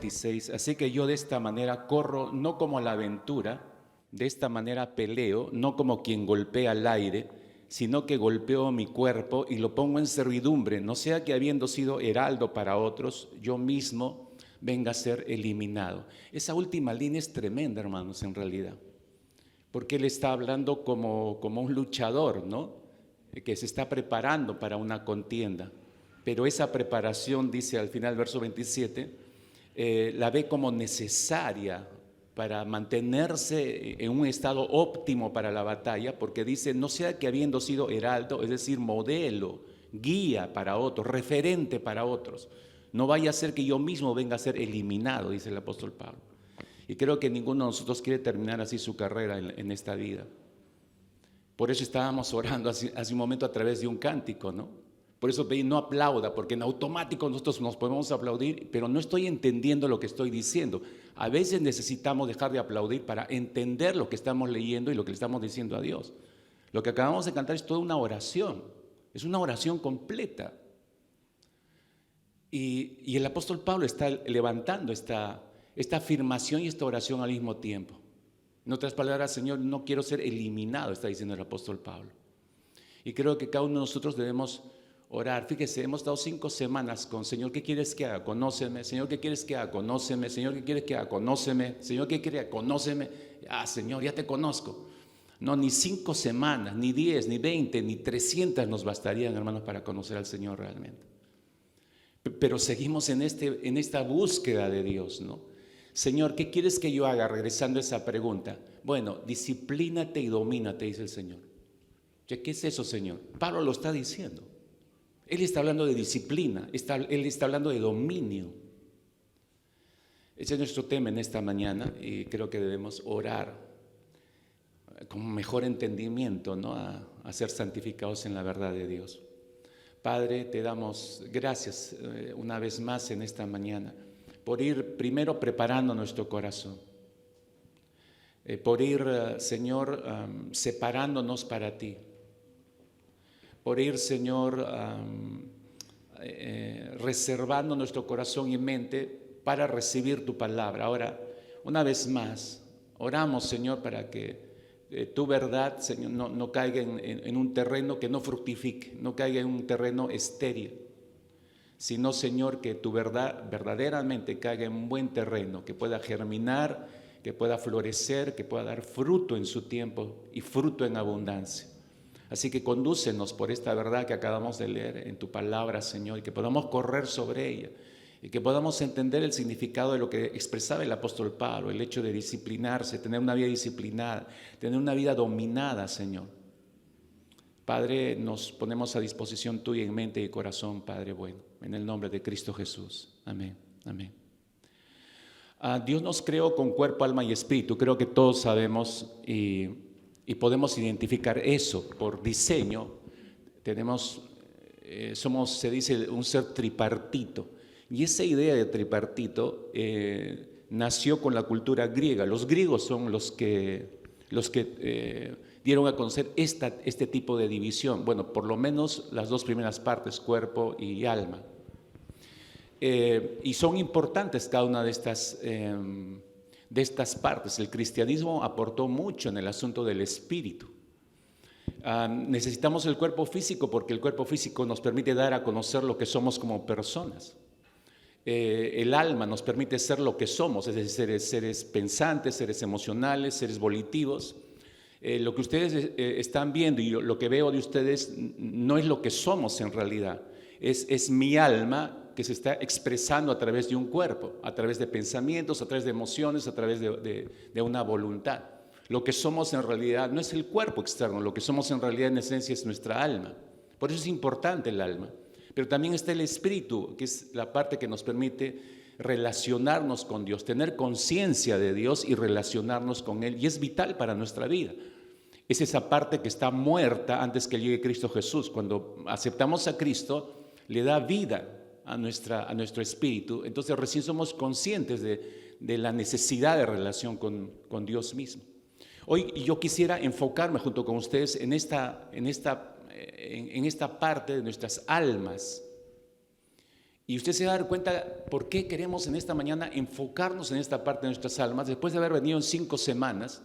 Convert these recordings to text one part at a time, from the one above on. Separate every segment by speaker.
Speaker 1: 26. Así que yo de esta manera corro, no como a la aventura, de esta manera peleo, no como quien golpea al aire, sino que golpeo mi cuerpo y lo pongo en servidumbre, no sea que habiendo sido heraldo para otros, yo mismo venga a ser eliminado. Esa última línea es tremenda, hermanos, en realidad, porque él está hablando como un luchador, ¿no? Que se está preparando para una contienda, pero esa preparación, dice al final, verso 27, la ve como necesaria para mantenerse en un estado óptimo para la batalla, porque dice, no sea que habiendo sido heraldo, es decir, modelo, guía para otros, referente para otros, no vaya a ser que yo mismo venga a ser eliminado, dice el apóstol Pablo. Y creo que ninguno de nosotros quiere terminar así su carrera en esta vida. Por eso estábamos orando hace un momento a través de un cántico, ¿no? Por eso pedí no aplauda, porque en automático nosotros nos podemos aplaudir, pero no estoy entendiendo lo que estoy diciendo. A veces necesitamos dejar de aplaudir para entender lo que estamos leyendo y lo que le estamos diciendo a Dios. Lo que acabamos de cantar es toda una oración, es una oración completa. Y el apóstol Pablo está levantando esta afirmación y esta oración al mismo tiempo. En otras palabras, Señor, no quiero ser eliminado, está diciendo el apóstol Pablo. Y creo que cada uno de nosotros debemos orar. Fíjese, hemos estado 5 semanas con Señor, ¿qué quieres que haga? Conóceme. Señor, ¿qué quieres que haga? Conóceme. Señor, ¿qué quieres que haga? Conóceme. Señor, ¿qué quieres? Conóceme. Señor, ya te conozco. No, ni 5 semanas, ni 10, ni 20, ni 300 nos bastarían, hermanos, para conocer al Señor realmente. Pero seguimos en esta búsqueda de Dios, ¿no? Señor, ¿qué quieres que yo haga? Regresando a esa pregunta. Bueno, disciplínate y domínate, dice el Señor. ¿Qué es eso, Señor? Pablo lo está diciendo. Él está hablando de disciplina, él está hablando de dominio. Ese es nuestro tema en esta mañana y creo que debemos orar con mejor entendimiento, ¿no? a ser santificados en la verdad de Dios. Padre, te damos gracias una vez más en esta mañana por ir primero preparando nuestro corazón, por ir, Señor, separándonos para ti, por ir, Señor, reservando nuestro corazón y mente para recibir tu palabra. Ahora, una vez más, oramos, Señor, para que tu verdad, Señor, no caiga en un terreno que no fructifique, no caiga en un terreno estéril, sino, Señor, que tu verdad verdaderamente caiga en un buen terreno, que pueda germinar, que pueda florecer, que pueda dar fruto en su tiempo y fruto en abundancia. Así que condúcenos por esta verdad que acabamos de leer en tu palabra, Señor, y que podamos correr sobre ella y que podamos entender el significado de lo que expresaba el apóstol Pablo, el hecho de disciplinarse, tener una vida disciplinada, tener una vida dominada, Señor. Padre, nos ponemos a disposición tuya en mente y corazón, Padre bueno, en el nombre de Cristo Jesús. Amén, amén. Dios nos creó con cuerpo, alma y espíritu. Creo que todos sabemos y podemos identificar eso por diseño. Somos, se dice, un ser tripartito. Y esa idea de tripartito nació con la cultura griega. Los griegos son los que dieron a conocer este tipo de división. Bueno, por lo menos las 2 primeras partes, cuerpo y alma. Y son importantes cada una de estas partes. El cristianismo aportó mucho en el asunto del espíritu. Necesitamos el cuerpo físico porque el cuerpo físico nos permite dar a conocer lo que somos como personas. El alma nos permite ser lo que somos, es decir, seres pensantes, seres emocionales, seres volitivos. Lo que ustedes están viendo y lo que veo de ustedes no es lo que somos en realidad, es mi alma que se está expresando a través de un cuerpo, a través de pensamientos, a través de emociones, a través de una voluntad. Lo que somos en realidad no es el cuerpo externo, lo que somos en realidad en esencia es nuestra alma. Por eso es importante el alma. Pero también está el espíritu, que es la parte que nos permite relacionarnos con Dios, tener conciencia de Dios y relacionarnos con Él. Y es vital para nuestra vida. Es esa parte que está muerta antes que llegue Cristo Jesús. Cuando aceptamos a Cristo, le da vida a nuestro espíritu. Entonces recién somos conscientes de la necesidad de relación con Dios mismo. Hoy yo quisiera enfocarme junto con ustedes en esta parte de nuestras almas Y usted se va a dar cuenta por qué queremos en esta mañana enfocarnos en esta parte de nuestras almas, después de haber venido en 5 semanas,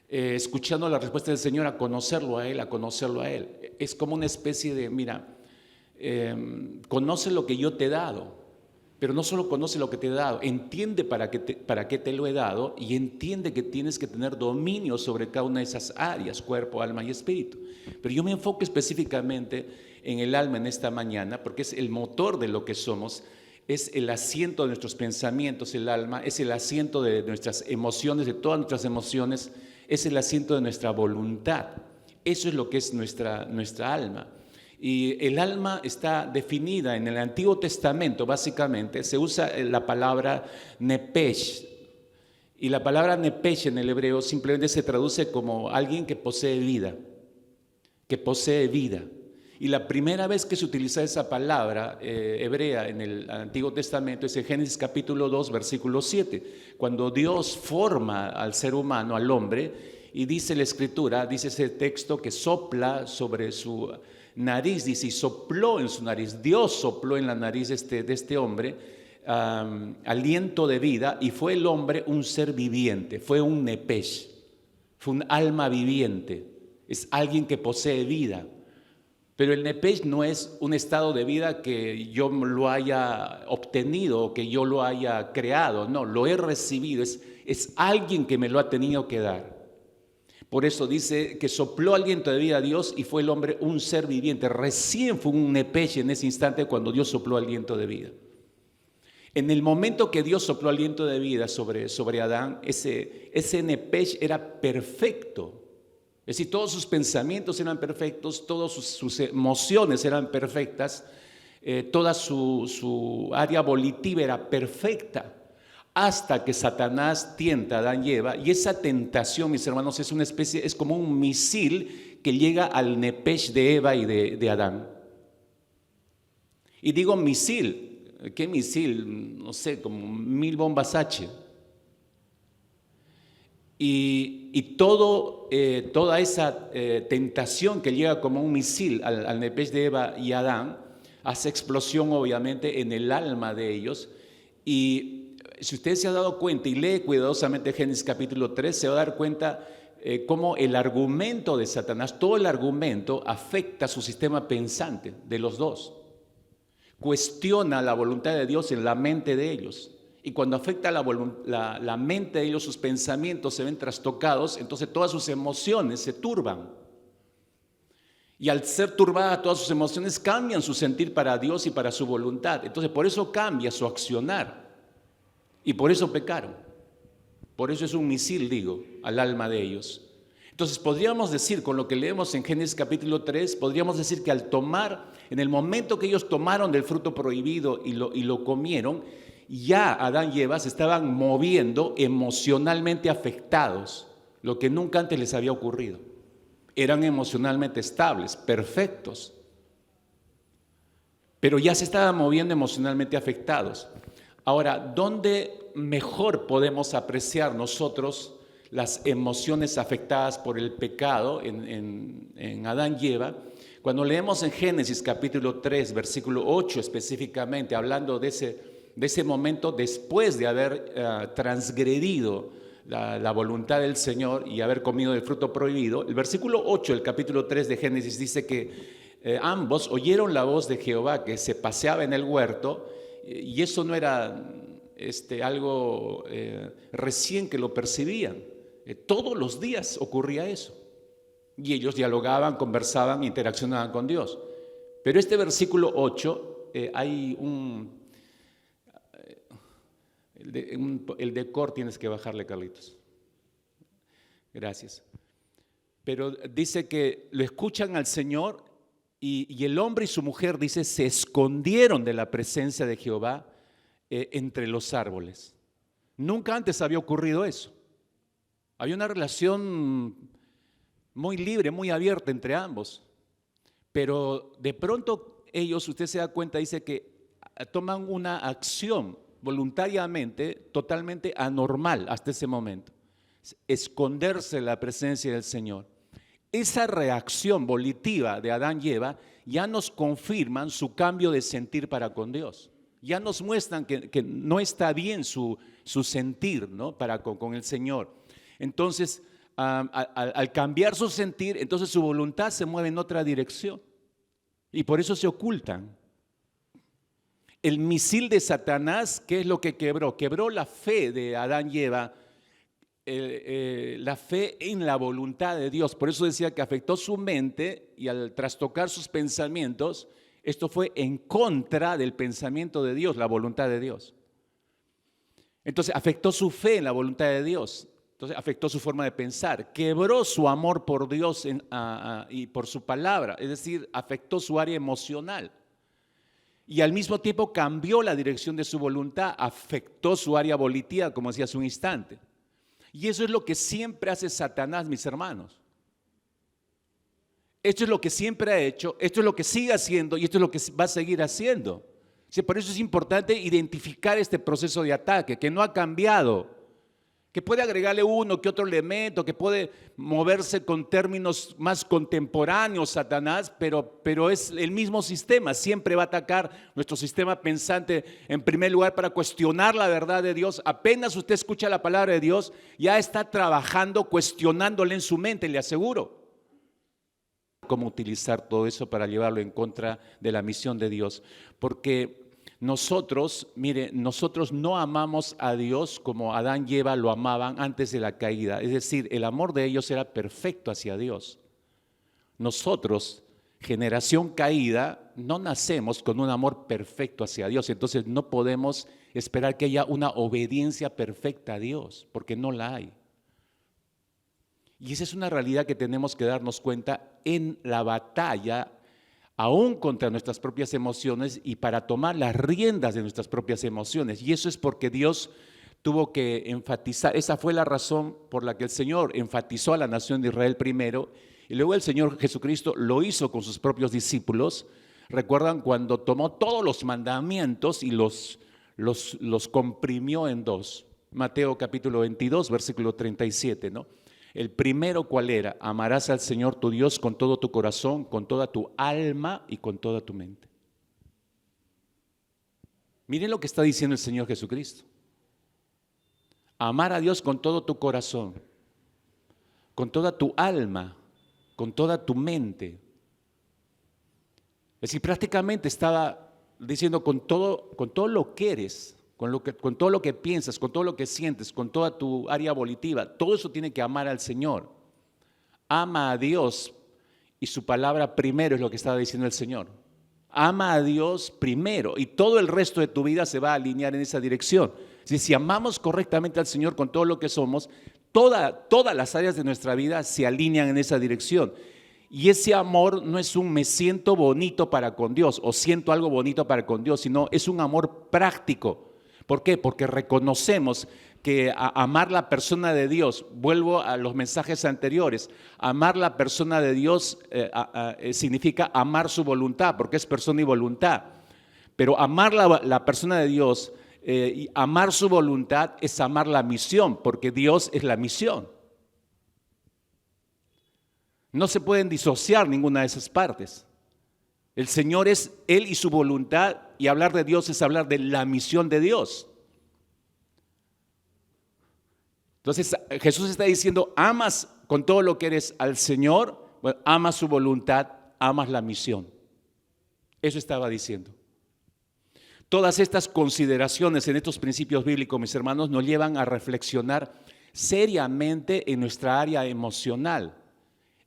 Speaker 1: escuchando la respuesta del Señor, a conocerlo a Él, a conocerlo a Él. Es como una especie de, mira, conoce lo que yo te he dado, pero no solo conoce lo que te he dado, entiende para qué te lo he dado, y entiende que tienes que tener dominio sobre cada una de esas áreas, cuerpo, alma y espíritu. Pero yo me enfoco específicamente en el alma en esta mañana, porque es el motor de lo que somos, es el asiento de nuestros pensamientos. El alma es el asiento de nuestras emociones, de todas nuestras emociones, es el asiento de nuestra voluntad. Eso es lo que es nuestra alma. Y el alma está definida en el Antiguo Testamento, básicamente, se usa la palabra nepesh. Y la palabra nepesh en el hebreo simplemente se traduce como alguien que posee vida, que posee vida. Y la primera vez que se utiliza esa palabra hebrea en el Antiguo Testamento es en Génesis capítulo 2, versículo 7, cuando Dios forma al ser humano, al hombre, y dice la Escritura, dice ese texto, que sopla sobre su nariz, dice, y sopló en su nariz, Dios sopló en la nariz de este hombre aliento de vida, y fue el hombre un ser viviente, fue un nepesh, fue un alma viviente, es alguien que posee vida. Pero el nepesh no es un estado de vida que yo lo haya obtenido o que yo lo haya creado, no, lo he recibido, es alguien que me lo ha tenido que dar. Por eso dice que sopló aliento de vida a Dios y fue el hombre un ser viviente. Recién fue un nepesh en ese instante cuando Dios sopló aliento de vida. En el momento que Dios sopló aliento de vida sobre Adán, ese nepesh era perfecto. Es decir, todos sus pensamientos eran perfectos, todas sus emociones eran perfectas, toda su área volitiva era perfecta, hasta que Satanás tienta a Adán y Eva, y esa tentación, mis hermanos, es como un misil que llega al nepesh de Eva y de Adán. Y digo misil, ¿qué misil? No sé, como 1000 bombas H. Y toda esa tentación que llega como un misil al nepesh de Eva y Adán hace explosión obviamente en el alma de ellos. Y si usted se ha dado cuenta y lee cuidadosamente Génesis capítulo 3, se va a dar cuenta cómo el argumento de Satanás, todo el argumento afecta su sistema pensante de los dos. Cuestiona la voluntad de Dios en la mente de ellos. Y cuando afecta la mente de ellos, sus pensamientos se ven trastocados, entonces todas sus emociones se turban. Y al ser turbadas todas sus emociones, cambian su sentir para Dios y para su voluntad. Entonces por eso cambia su accionar. Y por eso pecaron. Por eso es un misil, digo, al alma de ellos. Entonces podríamos decir, con lo que leemos en Génesis capítulo 3, podríamos decir que al tomar, en el momento que ellos tomaron del fruto prohibido y lo comieron, ya Adán y Eva se estaban moviendo emocionalmente afectados, lo que nunca antes les había ocurrido. Eran emocionalmente estables, perfectos, pero ya se estaban moviendo emocionalmente afectados. Ahora, ¿dónde mejor podemos apreciar nosotros las emociones afectadas por el pecado en Adán y Eva? Cuando leemos en Génesis capítulo 3, versículo 8 específicamente, hablando de ese momento después de haber transgredido la voluntad del Señor y haber comido del fruto prohibido, el versículo 8 del capítulo 3 de Génesis dice que ambos oyeron la voz de Jehová que se paseaba en el huerto, y eso no era algo recién que lo percibían. Todos los días ocurría eso. Y ellos dialogaban, conversaban, interaccionaban con Dios. Pero este versículo 8, hay el decor tienes que bajarle, Carlitos. Gracias. Pero dice que lo escuchan al Señor y el hombre y su mujer, dice, se escondieron de la presencia de Jehová entre los árboles. Nunca antes había ocurrido eso. Había una relación muy libre, muy abierta entre ambos. Pero de pronto ellos, usted se da cuenta, dice que toman una acción voluntariamente totalmente anormal hasta ese momento. Esconderse de la presencia del Señor. Esa reacción volitiva de Adán y Eva ya nos confirman su cambio de sentir para con Dios. Ya nos muestran que no está bien su sentir, ¿no? Con el Señor. Entonces, al cambiar su sentir, entonces su voluntad se mueve en otra dirección. Y por eso se ocultan. El misil de Satanás, ¿qué es lo que quebró? Quebró la fe de Adán y Eva, la fe en la voluntad de Dios. Por eso decía que afectó su mente y al trastocar sus pensamientos, esto fue en contra del pensamiento de Dios, la voluntad de Dios. Entonces afectó su fe en la voluntad de Dios. Entonces afectó su forma de pensar, quebró su amor por Dios y por su palabra, es decir, afectó su área emocional. Y al mismo tiempo cambió la dirección de su voluntad, afectó su área volitiva, como decía hace un instante. Y eso es lo que siempre hace Satanás, mis hermanos. Esto es lo que siempre ha hecho, esto es lo que sigue haciendo y esto es lo que va a seguir haciendo. Por eso es importante identificar este proceso de ataque, que no ha cambiado, que puede agregarle uno que otro elemento, que puede moverse con términos más contemporáneos, Satanás, pero es el mismo sistema, siempre va a atacar nuestro sistema pensante en primer lugar para cuestionar la verdad de Dios. Apenas usted escucha la palabra de Dios, ya está trabajando, cuestionándole en su mente, le aseguro. Cómo utilizar todo eso para llevarlo en contra de la misión de Dios, porque nosotros no amamos a Dios como Adán y Eva lo amaban antes de la caída, es decir, el amor de ellos era perfecto hacia Dios. Nosotros, generación caída, no nacemos con un amor perfecto hacia Dios, entonces no podemos esperar que haya una obediencia perfecta a Dios, porque no la hay. Y esa es una realidad que tenemos que darnos cuenta en la batalla, aún contra nuestras propias emociones y para tomar las riendas de nuestras propias emociones. Y eso es porque Dios tuvo que enfatizar, esa fue la razón por la que el Señor enfatizó a la nación de Israel primero, y luego el Señor Jesucristo lo hizo con sus propios discípulos. ¿Recuerdan cuando tomó todos los mandamientos y los comprimió en dos? Mateo capítulo 22, versículo 37, ¿no? El primero, ¿cuál era? Amarás al Señor tu Dios con todo tu corazón, con toda tu alma y con toda tu mente. Miren lo que está diciendo el Señor Jesucristo. Amar a Dios con todo tu corazón, con toda tu alma, con toda tu mente. Es decir, prácticamente estaba diciendo con todo lo que eres, con todo lo que piensas, con todo lo que sientes, con toda tu área volitiva, todo eso tiene que amar al Señor. Ama a Dios y su palabra primero es lo que estaba diciendo el Señor. Ama a Dios primero y todo el resto de tu vida se va a alinear en esa dirección. Si amamos correctamente al Señor con todo lo que somos, todas las áreas de nuestra vida se alinean en esa dirección. Y ese amor no es un me siento bonito para con Dios o siento algo bonito para con Dios, sino es un amor práctico. ¿Por qué? Porque reconocemos que amar la persona de Dios, vuelvo a los mensajes anteriores, amar la persona de Dios significa amar su voluntad, porque es persona y voluntad. Pero amar la persona de Dios y amar su voluntad es amar la misión, porque Dios es la misión. No se pueden disociar ninguna de esas partes. El Señor es Él y su voluntad, y hablar de Dios es hablar de la misión de Dios. Entonces Jesús está diciendo, amas con todo lo que eres al Señor, bueno, amas su voluntad, amas la misión. Eso estaba diciendo. Todas estas consideraciones en estos principios bíblicos, mis hermanos, nos llevan a reflexionar seriamente en nuestra área emocional.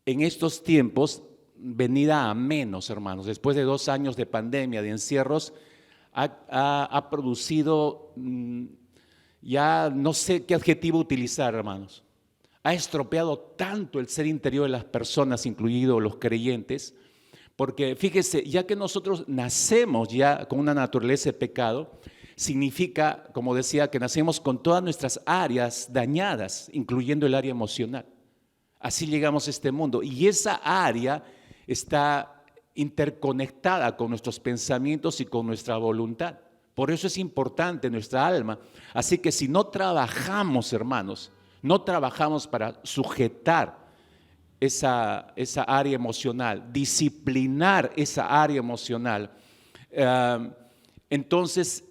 Speaker 1: En estos tiempos, venida a menos, hermanos, después de 2 años de pandemia, de encierros, ha producido, ya no sé qué adjetivo utilizar, hermanos. Ha estropeado tanto el ser interior de las personas, incluidos los creyentes, porque fíjese, ya que nosotros nacemos ya con una naturaleza de pecado, significa, como decía, que nacemos con todas nuestras áreas dañadas, incluyendo el área emocional. Así llegamos a este mundo y esa área está interconectada con nuestros pensamientos y con nuestra voluntad. Por eso es importante nuestra alma. Así que si no trabajamos, hermanos, no trabajamos para sujetar esa área emocional, disciplinar esa área emocional, entonces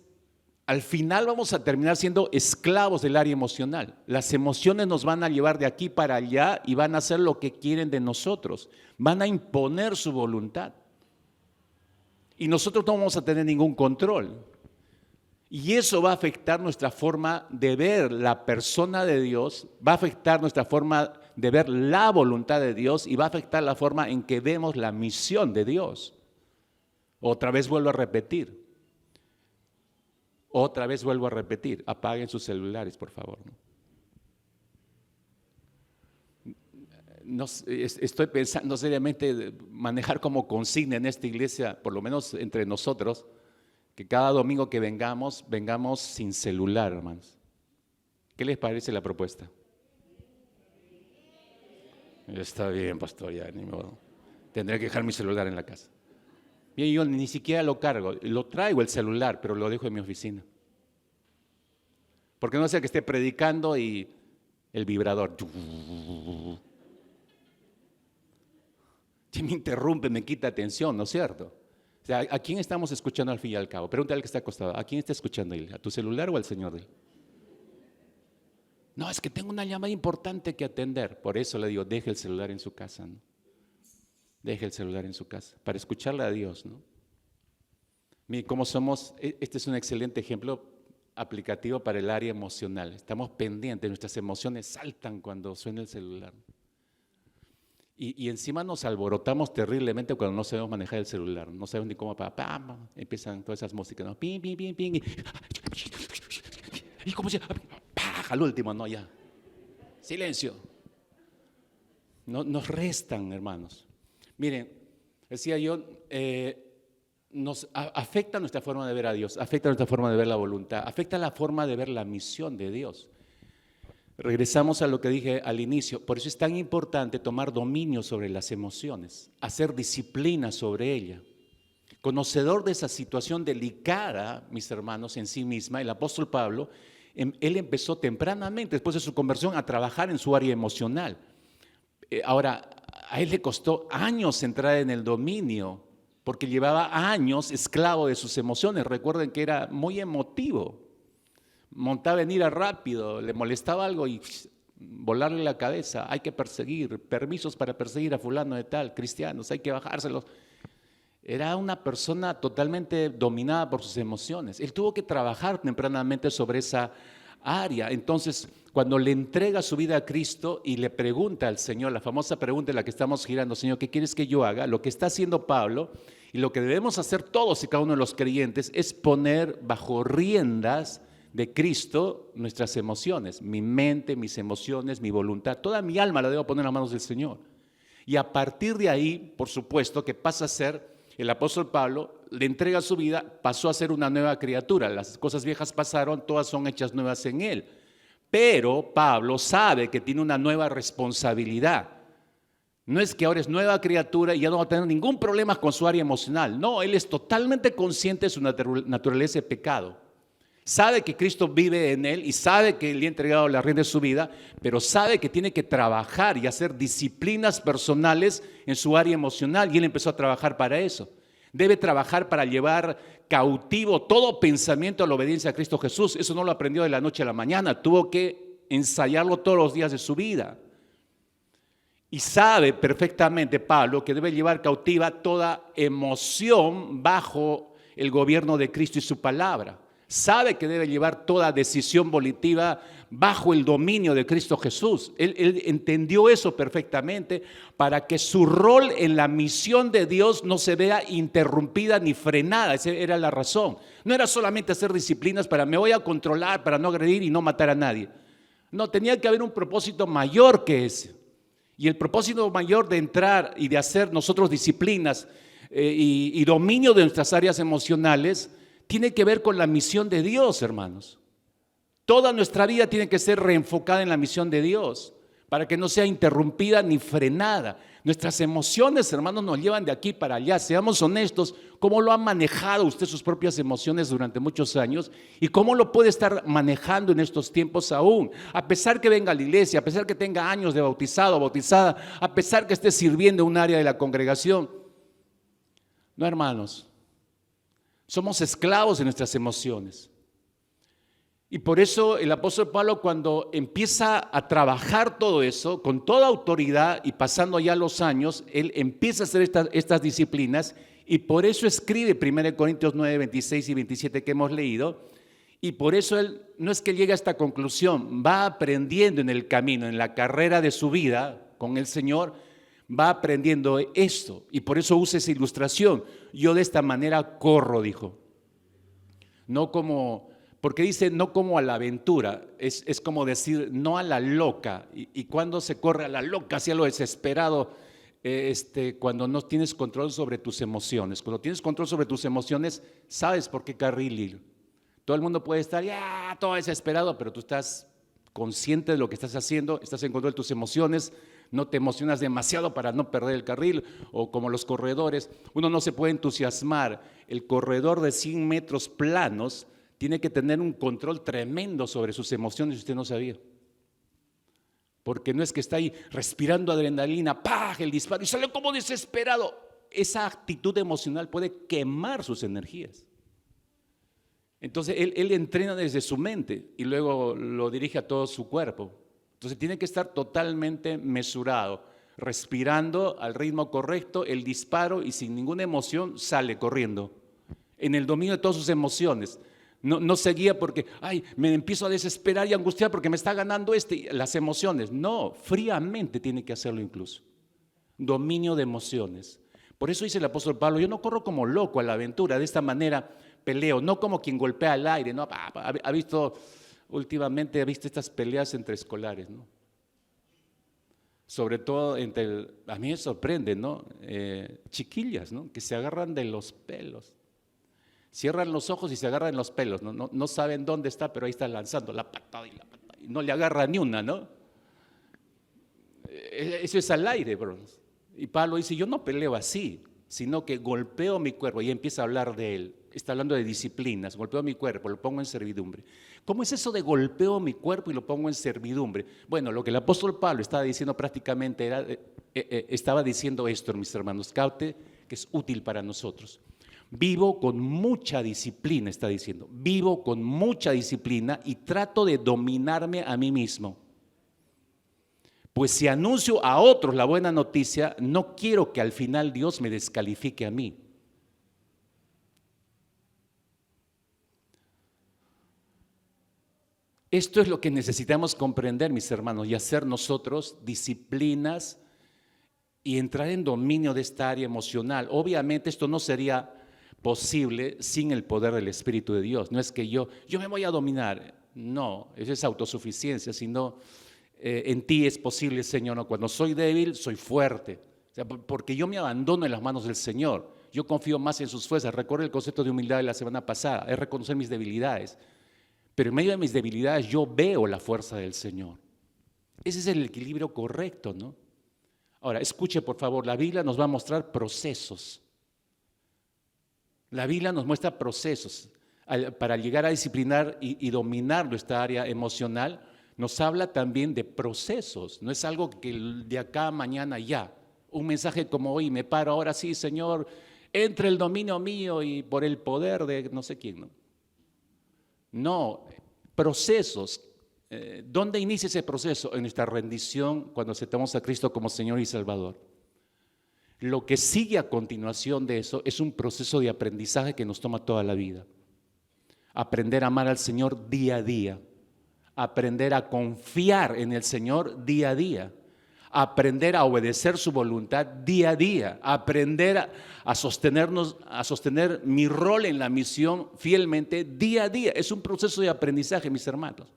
Speaker 1: al final vamos a terminar siendo esclavos del área emocional. Las emociones nos van a llevar de aquí para allá y van a hacer lo que quieren de nosotros. Van a imponer su voluntad. Y nosotros no vamos a tener ningún control. Y eso va a afectar nuestra forma de ver la persona de Dios, va a afectar nuestra forma de ver la voluntad de Dios y va a afectar la forma en que vemos la misión de Dios. Otra vez vuelvo a repetir. Apaguen sus celulares, por favor. No, estoy pensando seriamente manejar como consigna en esta iglesia, por lo menos entre nosotros, que cada domingo que vengamos sin celular, hermanos. ¿Qué les parece la propuesta? Está bien, pastor, ya ni modo. Tendré que dejar mi celular en la casa. Bien, yo ni siquiera lo cargo, lo traigo el celular, pero lo dejo en mi oficina. Porque no sea que esté predicando y el vibrador. Si me interrumpe, me quita atención, ¿no es cierto? O sea, ¿a quién estamos escuchando al fin y al cabo? Pregúntale al que está acostado, ¿a quién está escuchando él? ¿A tu celular o al Señor de él? No, es que tengo una llamada importante que atender. Por eso le digo, deje el celular en su casa, ¿no? Deje el celular en su casa, para escucharle a Dios, ¿no? Miren cómo somos, este es un excelente ejemplo aplicativo para el área emocional. Estamos pendientes, nuestras emociones saltan cuando suena el celular. Y encima nos alborotamos terriblemente cuando no sabemos manejar el celular. No sabemos ni cómo, empiezan todas esas músicas, ¿no? Ping, ping, ping, ping. Y como si, al último, no, ya. Silencio. No, nos restan, hermanos. Miren, decía yo, nos afecta nuestra forma de ver a Dios, afecta nuestra forma de ver la voluntad, afecta la forma de ver la misión de Dios. Regresamos a lo que dije al inicio, por eso es tan importante tomar dominio sobre las emociones, hacer disciplina sobre ella. Conocedor de esa situación delicada, mis hermanos, en sí misma, el apóstol Pablo, él empezó tempranamente, después de su conversión, a trabajar en su área emocional. Ahora, a él le costó años entrar en el dominio, porque llevaba años esclavo de sus emociones. Recuerden que era muy emotivo, montaba en ira rápido, le molestaba algo y volarle la cabeza. Hay que perseguir, permisos para perseguir a fulano de tal, cristianos, hay que bajárselos. Era una persona totalmente dominada por sus emociones. Él tuvo que trabajar tempranamente sobre esa área. Entonces, cuando le entrega su vida a Cristo y le pregunta al Señor, la famosa pregunta en la que estamos girando, Señor, ¿qué quieres que yo haga? Lo que está haciendo Pablo y lo que debemos hacer todos y cada uno de los creyentes es poner bajo riendas de Cristo nuestras emociones, mi mente, mis emociones, mi voluntad, toda mi alma la debo poner en las manos del Señor. Y a partir de ahí, por supuesto, que pasa a ser, el apóstol Pablo le entrega su vida, pasó a ser una nueva criatura. Las cosas viejas pasaron, todas son hechas nuevas en él. Pero Pablo sabe que tiene una nueva responsabilidad. No es que ahora es nueva criatura y ya no va a tener ningún problema con su área emocional. No, él es totalmente consciente de su naturaleza de pecado. Sabe que Cristo vive en él y sabe que le ha entregado la rienda de su vida, pero sabe que tiene que trabajar y hacer disciplinas personales en su área emocional, y él empezó a trabajar para eso. Debe trabajar para llevar cautivo todo pensamiento a la obediencia a Cristo Jesús. Eso no lo aprendió de la noche a la mañana, tuvo que ensayarlo todos los días de su vida. Y sabe perfectamente Pablo que debe llevar cautiva toda emoción bajo el gobierno de Cristo y su palabra. Sabe que debe llevar toda decisión volitiva bajo el dominio de Cristo Jesús. Él entendió eso perfectamente para que su rol en la misión de Dios no se vea interrumpida ni frenada. Esa era la razón. No era solamente hacer disciplinas para me voy a controlar, para no agredir y no matar a nadie. No, tenía que haber un propósito mayor que ese. Y el propósito mayor de entrar y de hacer nosotros disciplinas y dominio de nuestras áreas emocionales tiene que ver con la misión de Dios, hermanos. Toda nuestra vida tiene que ser reenfocada en la misión de Dios, para que no sea interrumpida ni frenada. Nuestras emociones, hermanos, nos llevan de aquí para allá. Seamos honestos, ¿cómo lo ha manejado usted sus propias emociones durante muchos años? ¿Y cómo lo puede estar manejando en estos tiempos aún? A pesar que venga a la iglesia, a pesar que tenga años de bautizado o bautizada, a pesar que esté sirviendo en un área de la congregación. No, hermanos. Somos esclavos de nuestras emociones. Y por eso el apóstol Pablo, cuando empieza a trabajar todo eso con toda autoridad y pasando ya los años, él empieza a hacer estas disciplinas, y por eso escribe 1 Corintios 9, 26 y 27 que hemos leído. Y por eso él no es que llegue a esta conclusión, va aprendiendo en el camino, en la carrera de su vida con el Señor, va aprendiendo esto. Y por eso usa esa ilustración. Yo de esta manera corro, dijo. No como, porque dice no como a la aventura, es como decir no a la loca. Y cuando se corre a la loca, hacia lo desesperado, cuando no tienes control sobre tus emociones. Cuando tienes control sobre tus emociones, sabes por qué carril ir. Todo el mundo puede estar ya todo desesperado, pero tú estás consciente de lo que estás haciendo, estás en control de tus emociones, no te emocionas demasiado para no perder el carril, o como los corredores, uno no se puede entusiasmar. El corredor de 100 metros planos tiene que tener un control tremendo sobre sus emociones, si usted no sabía. Porque no es que está ahí respirando adrenalina, ¡pah!, el disparo, y sale como desesperado. Esa actitud emocional puede quemar sus energías. Entonces él entrena desde su mente y luego lo dirige a todo su cuerpo. Entonces tiene que estar totalmente mesurado, respirando al ritmo correcto, el disparo, y sin ninguna emoción sale corriendo, en el dominio de todas sus emociones. No se guía porque, ay, me empiezo a desesperar y angustiar porque me está ganando las emociones. No, fríamente tiene que hacerlo incluso. Dominio de emociones. Por eso dice el apóstol Pablo, yo no corro como loco a la aventura, de esta manera peleo, no como quien golpea al aire, ¿no? Últimamente ha visto estas peleas entre escolares, ¿no? Sobre todo a mí me sorprende, ¿no? Chiquillas, ¿no? Que se agarran de los pelos. Cierran los ojos y se agarran los pelos, ¿no? No saben dónde está, pero ahí están lanzando la patada y no le agarra ni una, ¿no? Eso es al aire, bro. Y Pablo dice, yo no peleo así, sino que golpeo mi cuerpo, y empieza a hablar de él. Está hablando de disciplinas, golpeo mi cuerpo, lo pongo en servidumbre. ¿Cómo es eso de golpeo mi cuerpo y lo pongo en servidumbre? Bueno, lo que el apóstol Pablo estaba diciendo prácticamente estaba diciendo esto, mis hermanos, capte que es útil para nosotros. Vivo con mucha disciplina, está diciendo, vivo con mucha disciplina y trato de dominarme a mí mismo. Pues si anuncio a otros la buena noticia, no quiero que al final Dios me descalifique a mí. Esto es lo que necesitamos comprender, mis hermanos, y hacer nosotros disciplinas y entrar en dominio de esta área emocional. Obviamente esto no sería posible sin el poder del Espíritu de Dios. No es que yo me voy a dominar. No, eso es autosuficiencia, sino en ti es posible, Señor. No, cuando soy débil, soy fuerte. O sea, porque yo me abandono en las manos del Señor. Yo confío más en sus fuerzas. Recuerda el concepto de humildad de la semana pasada, es reconocer mis debilidades. Pero en medio de mis debilidades yo veo la fuerza del Señor. Ese es el equilibrio correcto, ¿no? Ahora, escuche por favor, la Biblia nos va a mostrar procesos. La Biblia nos muestra procesos. Para llegar a disciplinar y dominar nuestra área emocional, nos habla también de procesos. No es algo que de acá a mañana ya. Un mensaje como hoy, me paro, ahora sí, Señor, entre el dominio mío y por el poder de no sé quién, ¿no? No, procesos. ¿Dónde inicia ese proceso? En nuestra rendición cuando aceptamos a Cristo como Señor y Salvador. Lo que sigue a continuación de eso es un proceso de aprendizaje que nos toma toda la vida. Aprender a amar al Señor día a día. Aprender a confiar en el Señor día a día. Aprender a obedecer su voluntad día a día. Aprender a sostener mi rol en la misión fielmente día a día. Es un proceso de aprendizaje, mis hermanos.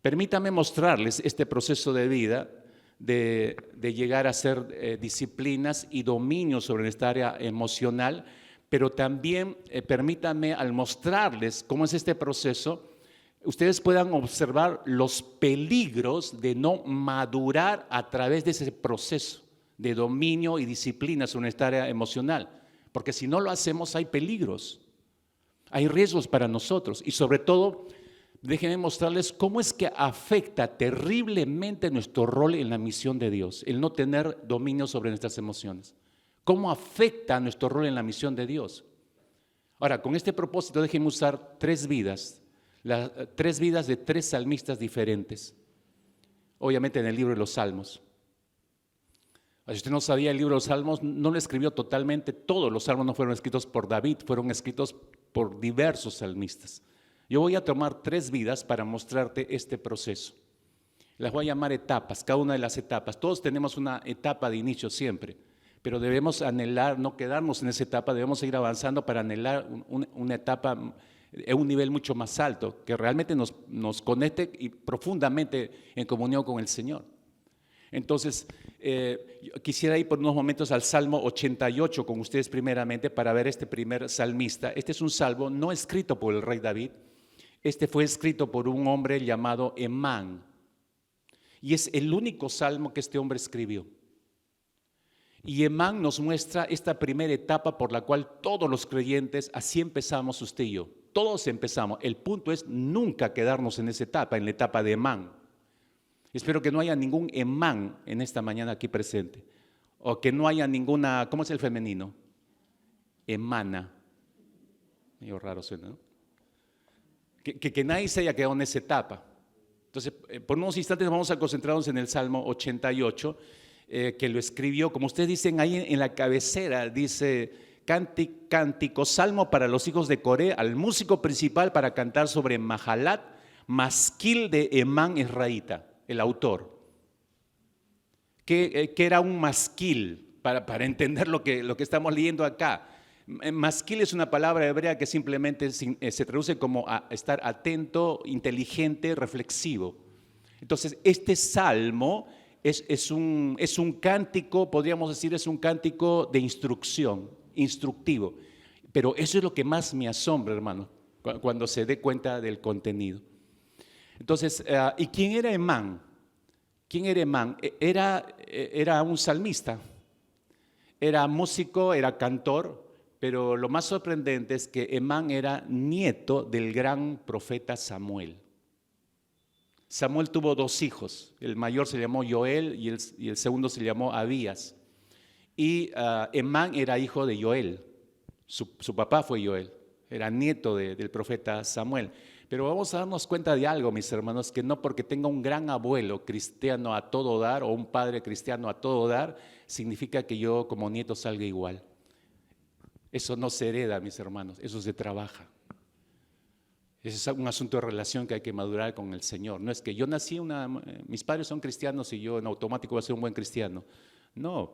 Speaker 1: Permítame mostrarles este proceso de vida de llegar a ser disciplinas y dominio sobre esta área emocional, pero también permítanme al mostrarles cómo es este proceso, ustedes puedan observar los peligros de no madurar a través de ese proceso de dominio y disciplina sobre esta área emocional, porque si no lo hacemos hay peligros, hay riesgos para nosotros y sobre todo déjenme mostrarles cómo es que afecta terriblemente nuestro rol en la misión de Dios, el no tener dominio sobre nuestras emociones. ¿Cómo afecta nuestro rol en la misión de Dios? Ahora, con este propósito déjenme usar 3 vidas, las 3 vidas de 3 salmistas diferentes, obviamente en el libro de los Salmos. Si usted no sabía, el libro de los Salmos no lo escribió totalmente, todos los salmos no fueron escritos por David, fueron escritos por diversos salmistas. Yo voy a tomar 3 vidas para mostrarte este proceso. Las voy a llamar etapas, cada una de las etapas. Todos tenemos una etapa de inicio siempre, pero debemos anhelar, no quedarnos en esa etapa, debemos seguir avanzando para anhelar una etapa en un nivel mucho más alto, que realmente nos conecte y profundamente en comunión con el Señor. Entonces, yo quisiera ir por unos momentos al Salmo 88 con ustedes primeramente para ver este primer salmista. Este es un salmo no escrito por el rey David, este fue escrito por un hombre llamado Emán. Y es el único salmo que este hombre escribió. Y Emán nos muestra esta primera etapa por la cual todos los creyentes, así empezamos usted y yo. Todos empezamos. El punto es nunca quedarnos en esa etapa, en la etapa de Emán. Espero que no haya ningún Emán en esta mañana aquí presente. O que no haya ninguna, ¿cómo es el femenino? Emana. Medio raro suena, ¿no? Que nadie se haya quedado en esa etapa. Entonces, por unos instantes vamos a concentrarnos en el Salmo 88, que lo escribió, como ustedes dicen ahí en la cabecera, dice cántico, salmo para los hijos de Coré, al músico principal para cantar sobre Mahalat, masquil de Emán Israelita, el autor. Que era un masquil, para entender lo que estamos leyendo acá. Masquil es una palabra hebrea que simplemente se traduce como estar atento, inteligente, reflexivo. Entonces, este salmo es un cántico, podríamos decir, es un cántico de instrucción, instructivo. Pero eso es lo que más me asombra, hermano, cuando se dé cuenta del contenido. Entonces, ¿y quién era Emán? ¿Quién era Emán? Era un salmista, era músico, era cantor. Pero lo más sorprendente es que Emán era nieto del gran profeta Samuel. Samuel tuvo 2 hijos, el mayor se llamó Joel y el segundo se llamó Abías. Y Emán era hijo de Joel, su papá fue Joel, era nieto del profeta Samuel. Pero vamos a darnos cuenta de algo, mis hermanos, que no porque tenga un gran abuelo cristiano a todo dar o un padre cristiano a todo dar, significa que yo como nieto salga igual. Eso no se hereda, mis hermanos, eso se trabaja. Ese es un asunto de relación que hay que madurar con el Señor. No es que yo nací, mis padres son cristianos y yo en automático voy a ser un buen cristiano. No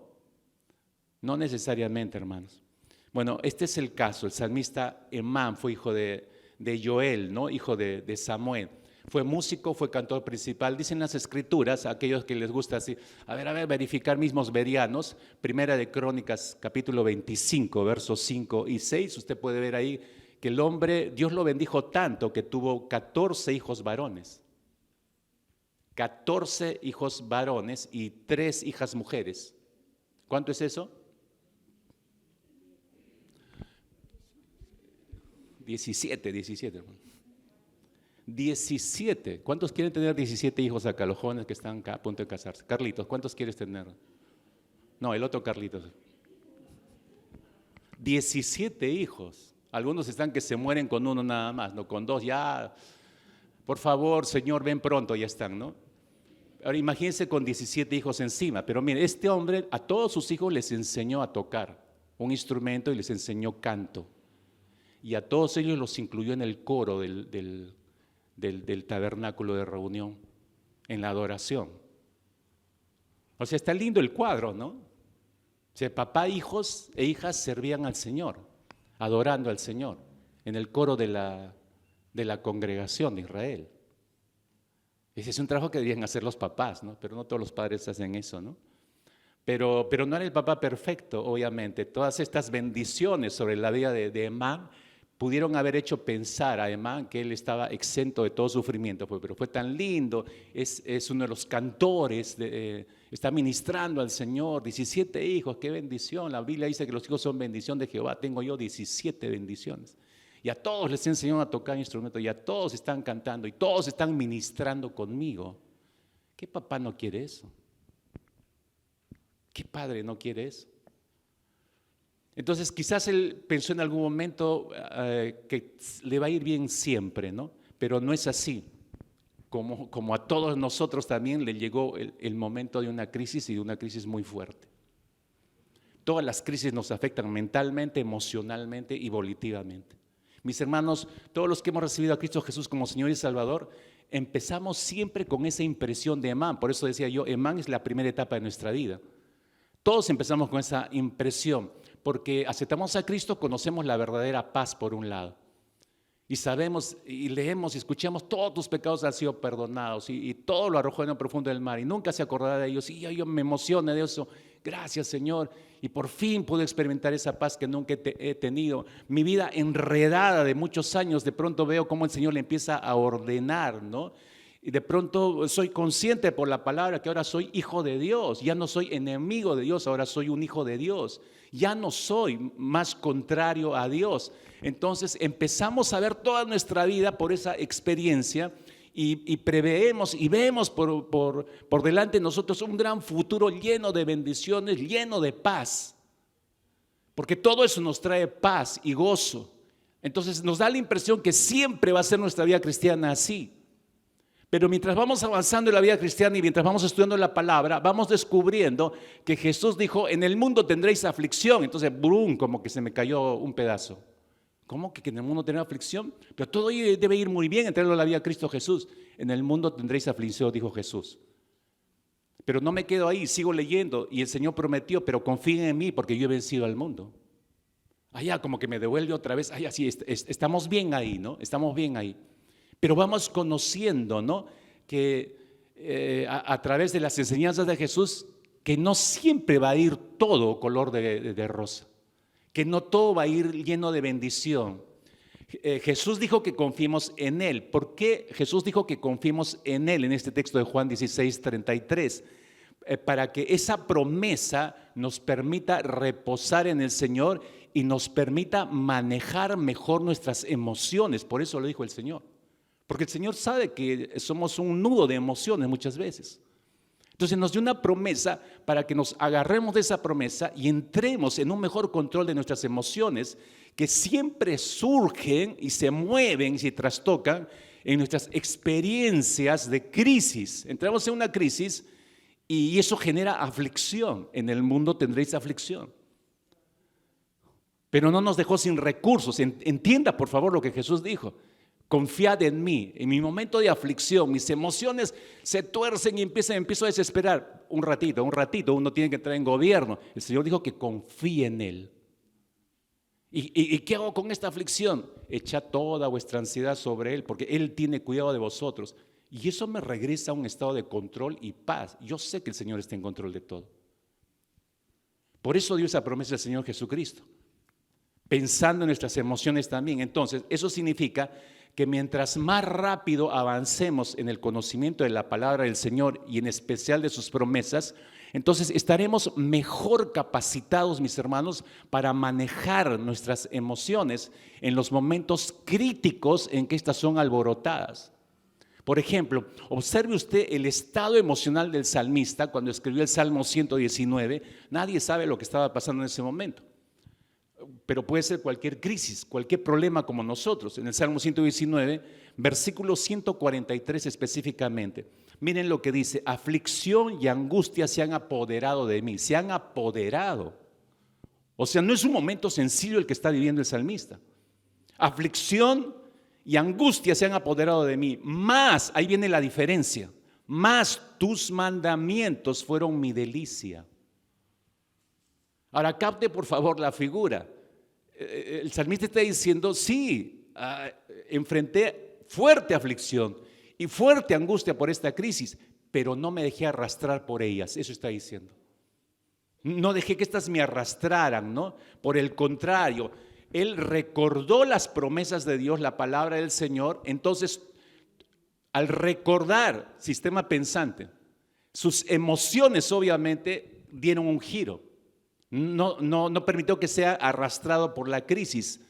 Speaker 1: necesariamente, hermanos. Bueno, este es el caso. El salmista Emán fue hijo de Joel, ¿no? Hijo de Samuel. Fue músico, fue cantor principal. Dicen las escrituras, a aquellos que les gusta así, a ver, verificar mismos verianos. Primera de Crónicas, capítulo 25, versos 5 y 6. Usted puede ver ahí que el hombre, Dios lo bendijo tanto que tuvo 14 hijos varones. 14 hijos varones y 3 hijas mujeres. ¿Cuánto es eso? 17, hermano. 17. ¿Cuántos quieren tener 17 hijos acá? Los jóvenes que están acá a punto de casarse. Carlitos, ¿cuántos quieres tener? No, el otro Carlitos. 17 hijos. Algunos están que se mueren con uno nada más, no con 2. Ya, por favor, Señor, ven pronto, ya están, ¿no? Ahora imagínense con 17 hijos encima. Pero mire, este hombre a todos sus hijos les enseñó a tocar un instrumento y les enseñó canto. Y a todos ellos los incluyó en el coro del tabernáculo de reunión, en la adoración. O sea, está lindo el cuadro, ¿no? O sea, papá, hijos e hijas servían al Señor, adorando al Señor, en el coro de la congregación de Israel. Ese es un trabajo que deberían hacer los papás, ¿no? Pero no todos los padres hacen eso, ¿no? Pero no era el papá perfecto, obviamente. Todas estas bendiciones sobre la vida de Emán pudieron haber hecho pensar a Emán que él estaba exento de todo sufrimiento, pero fue tan lindo, es uno de los cantores, está ministrando al Señor, 17 hijos, qué bendición. La Biblia dice que los hijos son bendición de Jehová, tengo yo 17 bendiciones. Y a todos les enseñó a tocar instrumentos, y a todos están cantando, y todos están ministrando conmigo. ¿Qué papá no quiere eso? ¿Qué padre no quiere eso? Entonces quizás él pensó en algún momento que le va a ir bien siempre, ¿no? Pero no es así. Como a todos nosotros también le llegó el momento de una crisis, y de una crisis muy fuerte. Todas las crisis nos afectan mentalmente, emocionalmente y volitivamente. Mis hermanos, todos los que hemos recibido a Cristo Jesús como Señor y Salvador, empezamos siempre con esa impresión de Emán. Por eso decía yo, Emán es la primera etapa de nuestra vida. Todos empezamos con esa impresión, porque aceptamos a Cristo, conocemos la verdadera paz por un lado. Y sabemos, y leemos, y escuchamos, todos tus pecados han sido perdonados, y todo lo arrojó en lo profundo del mar, y nunca se acordará de ellos. Y yo me emociono de eso. Gracias, Señor. Y por fin pude experimentar esa paz que nunca he tenido. Mi vida enredada de muchos años, de pronto veo cómo el Señor le empieza a ordenar, ¿no? Y de pronto soy consciente por la palabra que ahora soy hijo de Dios. Ya no soy enemigo de Dios, ahora soy un hijo de Dios. Ya no soy más contrario a Dios. Entonces empezamos a ver toda nuestra vida por esa experiencia y preveemos y vemos por delante de nosotros un gran futuro lleno de bendiciones, lleno de paz. Porque todo eso nos trae paz y gozo. Entonces nos da la impresión que siempre va a ser nuestra vida cristiana así. Pero mientras vamos avanzando en la vida cristiana y mientras vamos estudiando la palabra, vamos descubriendo que Jesús dijo, en el mundo tendréis aflicción. Entonces, brum, como que se me cayó un pedazo. ¿Cómo que en el mundo tendrá aflicción? Pero todo debe ir muy bien, entregarlo a la vida a Cristo Jesús. En el mundo tendréis aflicción, dijo Jesús. Pero no me quedo ahí, sigo leyendo. Y el Señor prometió, pero confíen en mí porque yo he vencido al mundo. Allá como que me devuelve otra vez. Allá sí, estamos bien ahí, ¿no? Estamos bien ahí. Pero vamos conociendo, ¿no? Que a través de las enseñanzas de Jesús, que no siempre va a ir todo color de rosa, que no todo va a ir lleno de bendición. Jesús dijo que confiemos en Él. ¿Por qué Jesús dijo que confiemos en Él en este texto de Juan 16:33? Para que esa promesa nos permita reposar en el Señor y nos permita manejar mejor nuestras emociones. Por eso lo dijo el Señor. Porque el Señor sabe que somos un nudo de emociones muchas veces. Entonces nos dio una promesa para que nos agarremos de esa promesa y entremos en un mejor control de nuestras emociones, que siempre surgen y se mueven y se trastocan en nuestras experiencias de crisis. Entramos en una crisis y eso genera aflicción. En el mundo tendréis aflicción. Pero no nos dejó sin recursos. Entienda por favor lo que Jesús dijo. Confiad en mí. En mi momento de aflicción, mis emociones se tuercen y empiezo a desesperar. Un ratito, uno tiene que entrar en gobierno. El Señor dijo que confíe en Él. ¿Y qué hago con esta aflicción? Echa toda vuestra ansiedad sobre Él, porque Él tiene cuidado de vosotros. Y eso me regresa a un estado de control y paz. Yo sé que el Señor está en control de todo. Por eso dio esa promesa del Señor Jesucristo, pensando en nuestras emociones también. Entonces, eso significa que mientras más rápido avancemos en el conocimiento de la palabra del Señor y en especial de sus promesas, entonces estaremos mejor capacitados, mis hermanos, para manejar nuestras emociones en los momentos críticos en que estas son alborotadas. Por ejemplo, observe usted el estado emocional del salmista cuando escribió el Salmo 119. Nadie sabe lo que estaba pasando en ese momento. Pero puede ser cualquier crisis, cualquier problema como nosotros. En el Salmo 119, versículo 143 específicamente. Miren lo que dice: aflicción y angustia se han apoderado de mí. Se han apoderado. O sea, no es un momento sencillo el que está viviendo el salmista. Aflicción y angustia se han apoderado de mí. Más, ahí viene la diferencia. Más tus mandamientos fueron mi delicia. Ahora capte por favor la figura. El salmista está diciendo, sí, enfrenté fuerte aflicción y fuerte angustia por esta crisis, pero no me dejé arrastrar por ellas. Eso está diciendo. No dejé que estas me arrastraran, ¿no? Por el contrario, él recordó las promesas de Dios, la palabra del Señor. Entonces, al recordar, sistema pensante, sus emociones obviamente dieron un giro. No permitió que sea arrastrado por la crisis,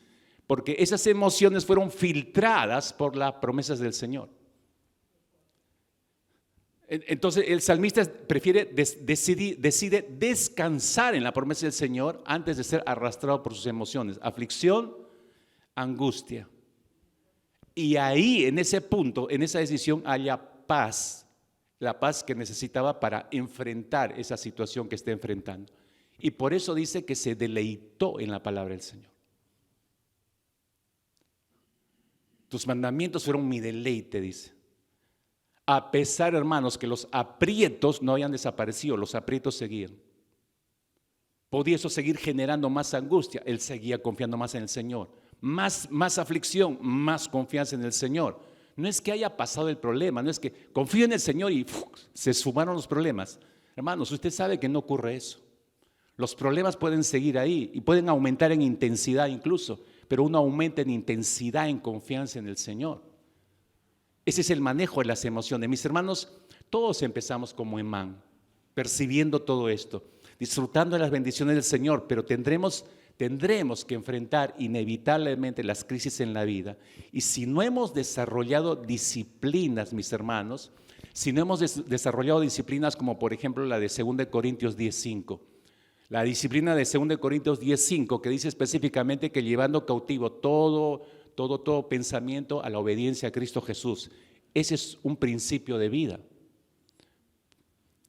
Speaker 1: porque esas emociones fueron filtradas por las promesas del Señor. Entonces el salmista decide descansar en la promesa del Señor antes de ser arrastrado por sus emociones, aflicción, angustia. Y ahí, en ese punto, en esa decisión, haya paz, la paz que necesitaba para enfrentar esa situación que está enfrentando. Y por eso dice que se deleitó en la palabra del Señor. Tus mandamientos fueron mi deleite, dice. A pesar, hermanos, que los aprietos no habían desaparecido, los aprietos seguían. Podía eso seguir generando más angustia. Él seguía confiando más en el Señor. Más aflicción, más confianza en el Señor. No es que haya pasado el problema, no es que confío en el Señor y se esfumaron los problemas. Hermanos, usted sabe que no ocurre eso. Los problemas pueden seguir ahí y pueden aumentar en intensidad incluso, pero uno aumenta en intensidad, en confianza en el Señor. Ese es el manejo de las emociones. Mis hermanos, todos empezamos como Emán, percibiendo todo esto, disfrutando de las bendiciones del Señor, pero tendremos que enfrentar inevitablemente las crisis en la vida. Y si no hemos desarrollado disciplinas, mis hermanos, si no hemos desarrollado disciplinas como por ejemplo la de 2 Corintios 10:5, la disciplina de 2 Corintios 10:5 que dice específicamente que llevando cautivo todo pensamiento a la obediencia a Cristo Jesús. Ese es un principio de vida.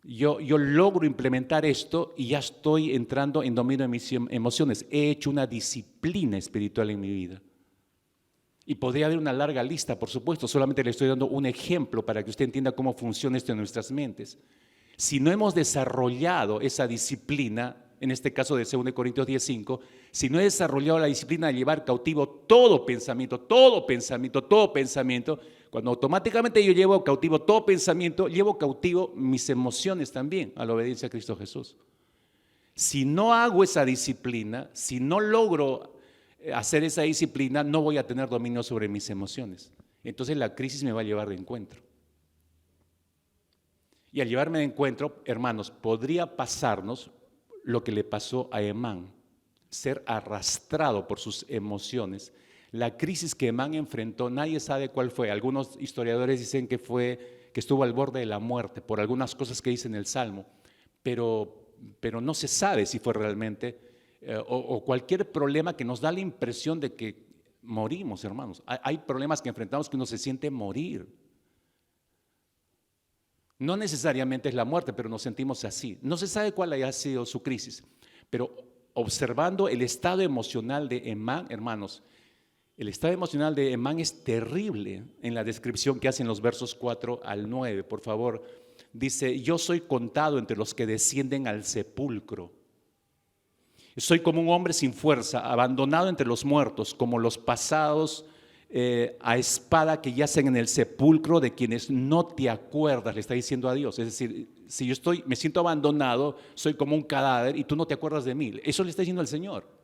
Speaker 1: Yo logro implementar esto y ya estoy entrando en dominio de mis emociones. He hecho una disciplina espiritual en mi vida. Y podría haber una larga lista, por supuesto, solamente le estoy dando un ejemplo para que usted entienda cómo funciona esto en nuestras mentes. Si no hemos desarrollado esa disciplina, en este caso de 2 Corintios 10:5, si no he desarrollado la disciplina de llevar cautivo todo pensamiento, cuando automáticamente yo llevo cautivo todo pensamiento, llevo cautivo mis emociones también a la obediencia a Cristo Jesús. Si no hago esa disciplina, si no logro hacer esa disciplina, no voy a tener dominio sobre mis emociones. Entonces la crisis me va a llevar de encuentro. Y al llevarme de encuentro, hermanos, podría pasarnos lo que le pasó a Emán, ser arrastrado por sus emociones. La crisis que Emán enfrentó, nadie sabe cuál fue. Algunos historiadores dicen que estuvo al borde de la muerte por algunas cosas que dice en el Salmo, pero no se sabe si fue realmente o cualquier problema que nos da la impresión de que morimos, hermanos. Hay problemas que enfrentamos que uno se siente morir. No necesariamente es la muerte, pero nos sentimos así. No se sabe cuál haya sido su crisis, pero observando el estado emocional de Emán, hermanos, el estado emocional de Emán es terrible en la descripción que hacen los versos 4 al 9. Por favor, dice: yo soy contado entre los que descienden al sepulcro. Soy como un hombre sin fuerza, abandonado entre los muertos, como los pasados a espada que yacen en el sepulcro de quienes no te acuerdas, le está diciendo a Dios. Es decir, si yo me siento abandonado, soy como un cadáver y tú no te acuerdas de mí. Eso le está diciendo el Señor.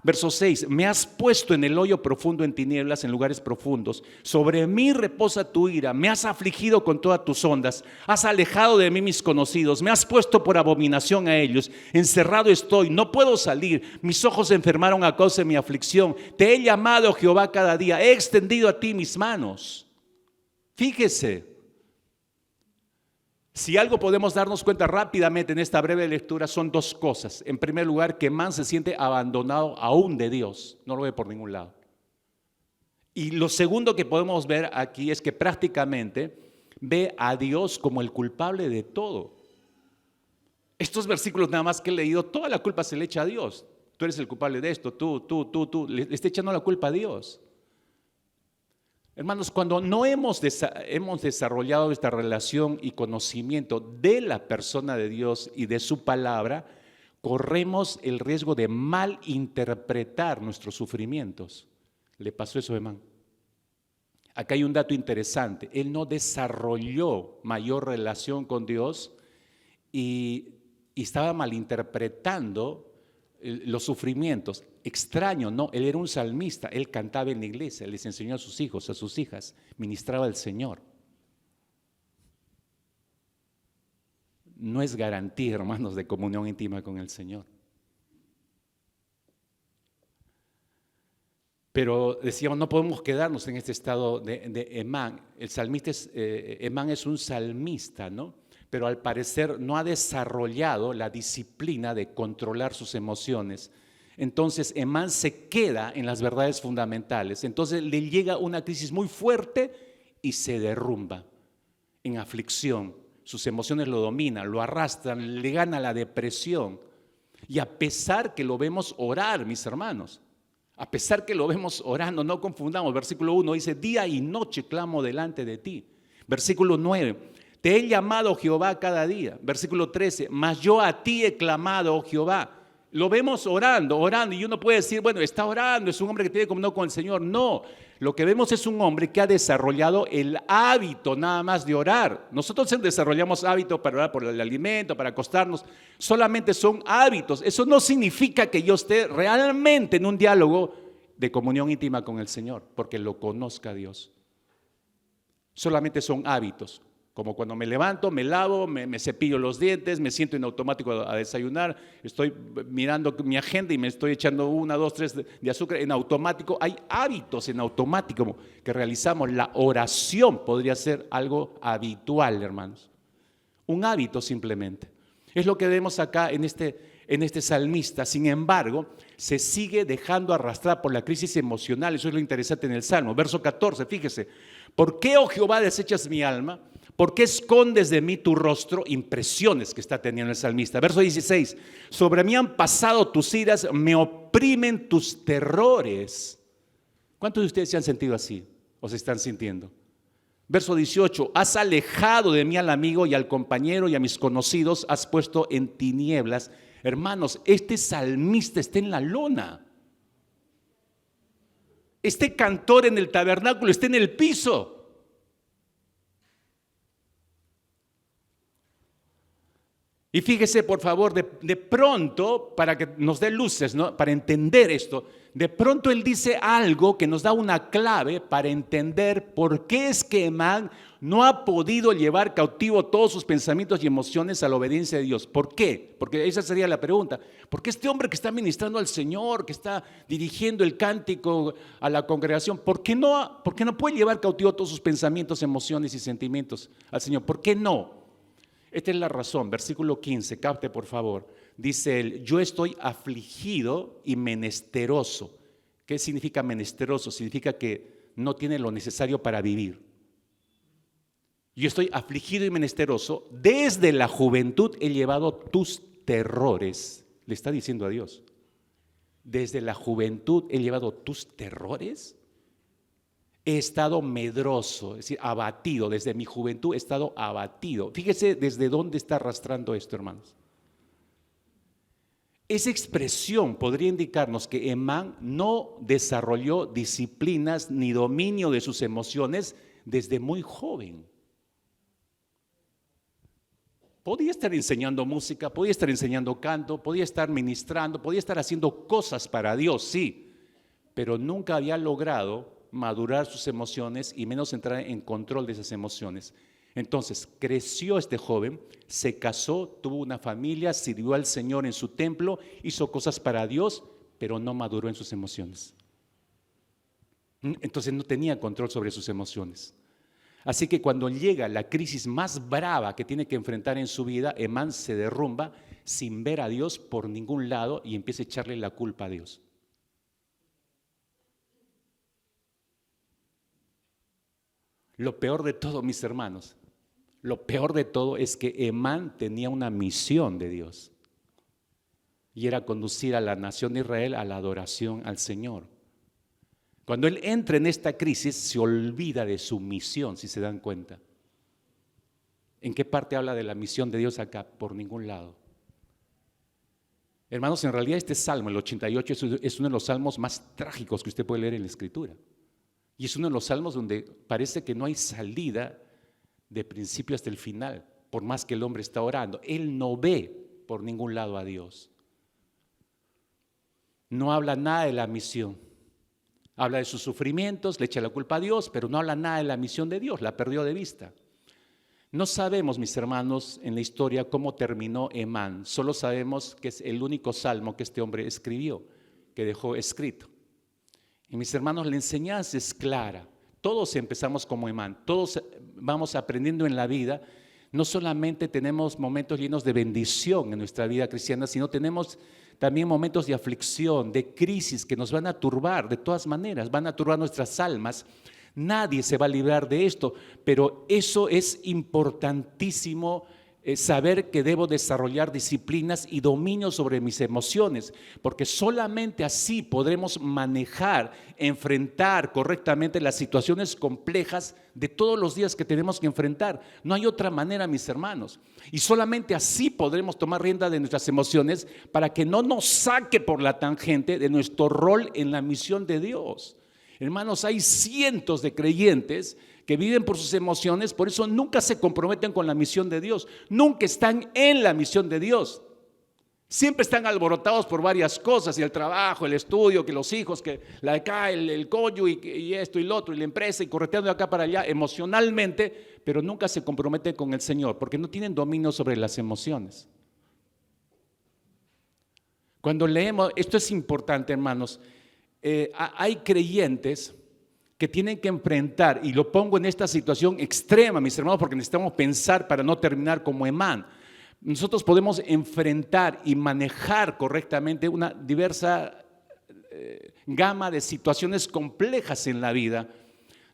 Speaker 1: Verso 6, me has puesto en el hoyo profundo, en tinieblas, en lugares profundos. Sobre mí reposa tu ira, me has afligido con todas tus ondas. Has alejado de mí mis conocidos, me has puesto por abominación a ellos. Encerrado estoy, no puedo salir. Mis ojos se enfermaron a causa de mi aflicción. Te he llamado, Jehová, cada día. He extendido a ti mis manos. Fíjese. Si algo podemos darnos cuenta rápidamente en esta breve lectura son dos cosas. En primer lugar, que Emán se siente abandonado aún de Dios, no lo ve por ningún lado. Y lo segundo que podemos ver aquí es que prácticamente ve a Dios como el culpable de todo. Estos versículos nada más que he leído, toda la culpa se le echa a Dios. Tú eres el culpable de esto, tú, le está echando la culpa a Dios. Hermanos, cuando no hemos desarrollado esta relación y conocimiento de la persona de Dios y de su palabra, corremos el riesgo de malinterpretar nuestros sufrimientos. Le pasó eso a Emán. Acá hay un dato interesante. Él no desarrolló mayor relación con Dios y estaba malinterpretando los sufrimientos. Extraño, no, él era un salmista, él cantaba en la iglesia, les enseñó a sus hijos, a sus hijas, ministraba al Señor. No es garantía, hermanos, de comunión íntima con el Señor. Pero decíamos, no podemos quedarnos en este estado de Emán. El salmista Emán es un salmista, ¿no? Pero al parecer no ha desarrollado la disciplina de controlar sus emociones. Entonces Emán se queda en las verdades fundamentales. Entonces le llega una crisis muy fuerte y se derrumba en aflicción. Sus emociones lo dominan, lo arrastran, le gana la depresión. Y a pesar que lo vemos orar, mis hermanos, a pesar que lo vemos orando, no confundamos. Versículo 1 dice, día y noche clamo delante de ti. Versículo 9, te he llamado, Jehová, cada día. Versículo 13, mas yo a ti he clamado, oh Jehová. Lo vemos orando, y uno puede decir, bueno, está orando, es un hombre que tiene comunión con el Señor. No, lo que vemos es un hombre que ha desarrollado el hábito nada más de orar. Nosotros desarrollamos hábitos para orar por el alimento, para acostarnos, solamente son hábitos. Eso no significa que yo esté realmente en un diálogo de comunión íntima con el Señor, porque lo conozca Dios. Solamente son hábitos. Como cuando me levanto, me lavo, me cepillo los dientes, me siento en automático a desayunar, estoy mirando mi agenda y me estoy echando 1, 2, 3 de azúcar en automático. Hay hábitos en automático que realizamos. La oración podría ser algo habitual, hermanos. Un hábito simplemente. Es lo que vemos acá en este salmista. Sin embargo, se sigue dejando arrastrar por la crisis emocional. Eso es lo interesante en el Salmo. Verso 14, fíjese. ¿Por qué, oh Jehová, desechas mi alma? ¿Por qué escondes de mí tu rostro? Impresiones que está teniendo el salmista. Verso 16, sobre mí han pasado tus iras, me oprimen tus terrores. ¿Cuántos de ustedes se han sentido así o se están sintiendo? Verso 18, has alejado de mí al amigo y al compañero y a mis conocidos has puesto en tinieblas. Hermanos, este salmista está en la lona. Este cantor en el tabernáculo está en el piso. Y fíjese, por favor, de pronto, para que nos dé luces, ¿no? Para entender esto, de pronto él dice algo que nos da una clave para entender por qué es que Emán no ha podido llevar cautivo todos sus pensamientos y emociones a la obediencia de Dios. ¿Por qué? Porque esa sería la pregunta. ¿Por qué este hombre que está ministrando al Señor, que está dirigiendo el cántico a la congregación, ¿por qué no puede llevar cautivo todos sus pensamientos, emociones y sentimientos al Señor? ¿Por qué no? Esta es la razón. Versículo 15, capte por favor. Dice él, yo estoy afligido y menesteroso. ¿Qué significa menesteroso? Significa que no tiene lo necesario para vivir. Yo estoy afligido y menesteroso. Desde la juventud he llevado tus terrores. Le está diciendo a Dios. Desde la juventud he llevado tus terrores. He estado medroso, es decir, abatido. Desde mi juventud he estado abatido. Fíjese desde dónde está arrastrando esto, hermanos. Esa expresión podría indicarnos que Emán no desarrolló disciplinas ni dominio de sus emociones desde muy joven. Podía estar enseñando música, podía estar enseñando canto, podía estar ministrando, podía estar haciendo cosas para Dios, sí, pero nunca había logrado madurar sus emociones y menos entrar en control de esas emociones. Entonces creció este joven, se casó, tuvo una familia, sirvió al Señor en su templo, hizo cosas para Dios, pero no maduró en sus emociones. Entonces no tenía control sobre sus emociones. Así que cuando llega la crisis más brava que tiene que enfrentar en su vida, Emán se derrumba sin ver a Dios por ningún lado y empieza a echarle la culpa a Dios. Lo peor de todo, mis hermanos, lo peor de todo es que Emán tenía una misión de Dios y era conducir a la nación de Israel a la adoración al Señor. Cuando él entra en esta crisis se olvida de su misión, si se dan cuenta. ¿En qué parte habla de la misión de Dios acá? Por ningún lado. Hermanos, en realidad este salmo, el 88, es uno de los salmos más trágicos que usted puede leer en la Escritura. Y es uno de los salmos donde parece que no hay salida de principio hasta el final, por más que el hombre está orando. Él no ve por ningún lado a Dios. No habla nada de la misión. Habla de sus sufrimientos, le echa la culpa a Dios, pero no habla nada de la misión de Dios, la perdió de vista. No sabemos, mis hermanos, en la historia cómo terminó Emán. Solo sabemos que es el único salmo que este hombre escribió, que dejó escrito. Y mis hermanos, la enseñanza es clara. Todos empezamos como Emán, todos vamos aprendiendo en la vida. No solamente tenemos momentos llenos de bendición en nuestra vida cristiana, sino tenemos también momentos de aflicción, de crisis que nos van a turbar de todas maneras, van a turbar nuestras almas. Nadie se va a librar de esto, pero eso es importantísimo, saber que debo desarrollar disciplinas y dominio sobre mis emociones, porque solamente así podremos manejar, enfrentar correctamente las situaciones complejas de todos los días que tenemos que enfrentar. No hay otra manera, mis hermanos, y solamente así podremos tomar rienda de nuestras emociones para que no nos saque por la tangente de nuestro rol en la misión de Dios. Hermanos, hay cientos de creyentes que viven por sus emociones, por eso nunca se comprometen con la misión de Dios, nunca están en la misión de Dios. Siempre están alborotados por varias cosas, y el trabajo, el estudio, que los hijos, que la de acá, el cónyuge y esto y lo otro, y la empresa, y correteando de acá para allá emocionalmente, pero nunca se comprometen con el Señor, porque no tienen dominio sobre las emociones. Cuando leemos, esto es importante, hermanos, hay creyentes que tienen que enfrentar, y lo pongo en esta situación extrema, mis hermanos, porque necesitamos pensar para no terminar como Emán. Nosotros podemos enfrentar y manejar correctamente una diversa gama de situaciones complejas en la vida,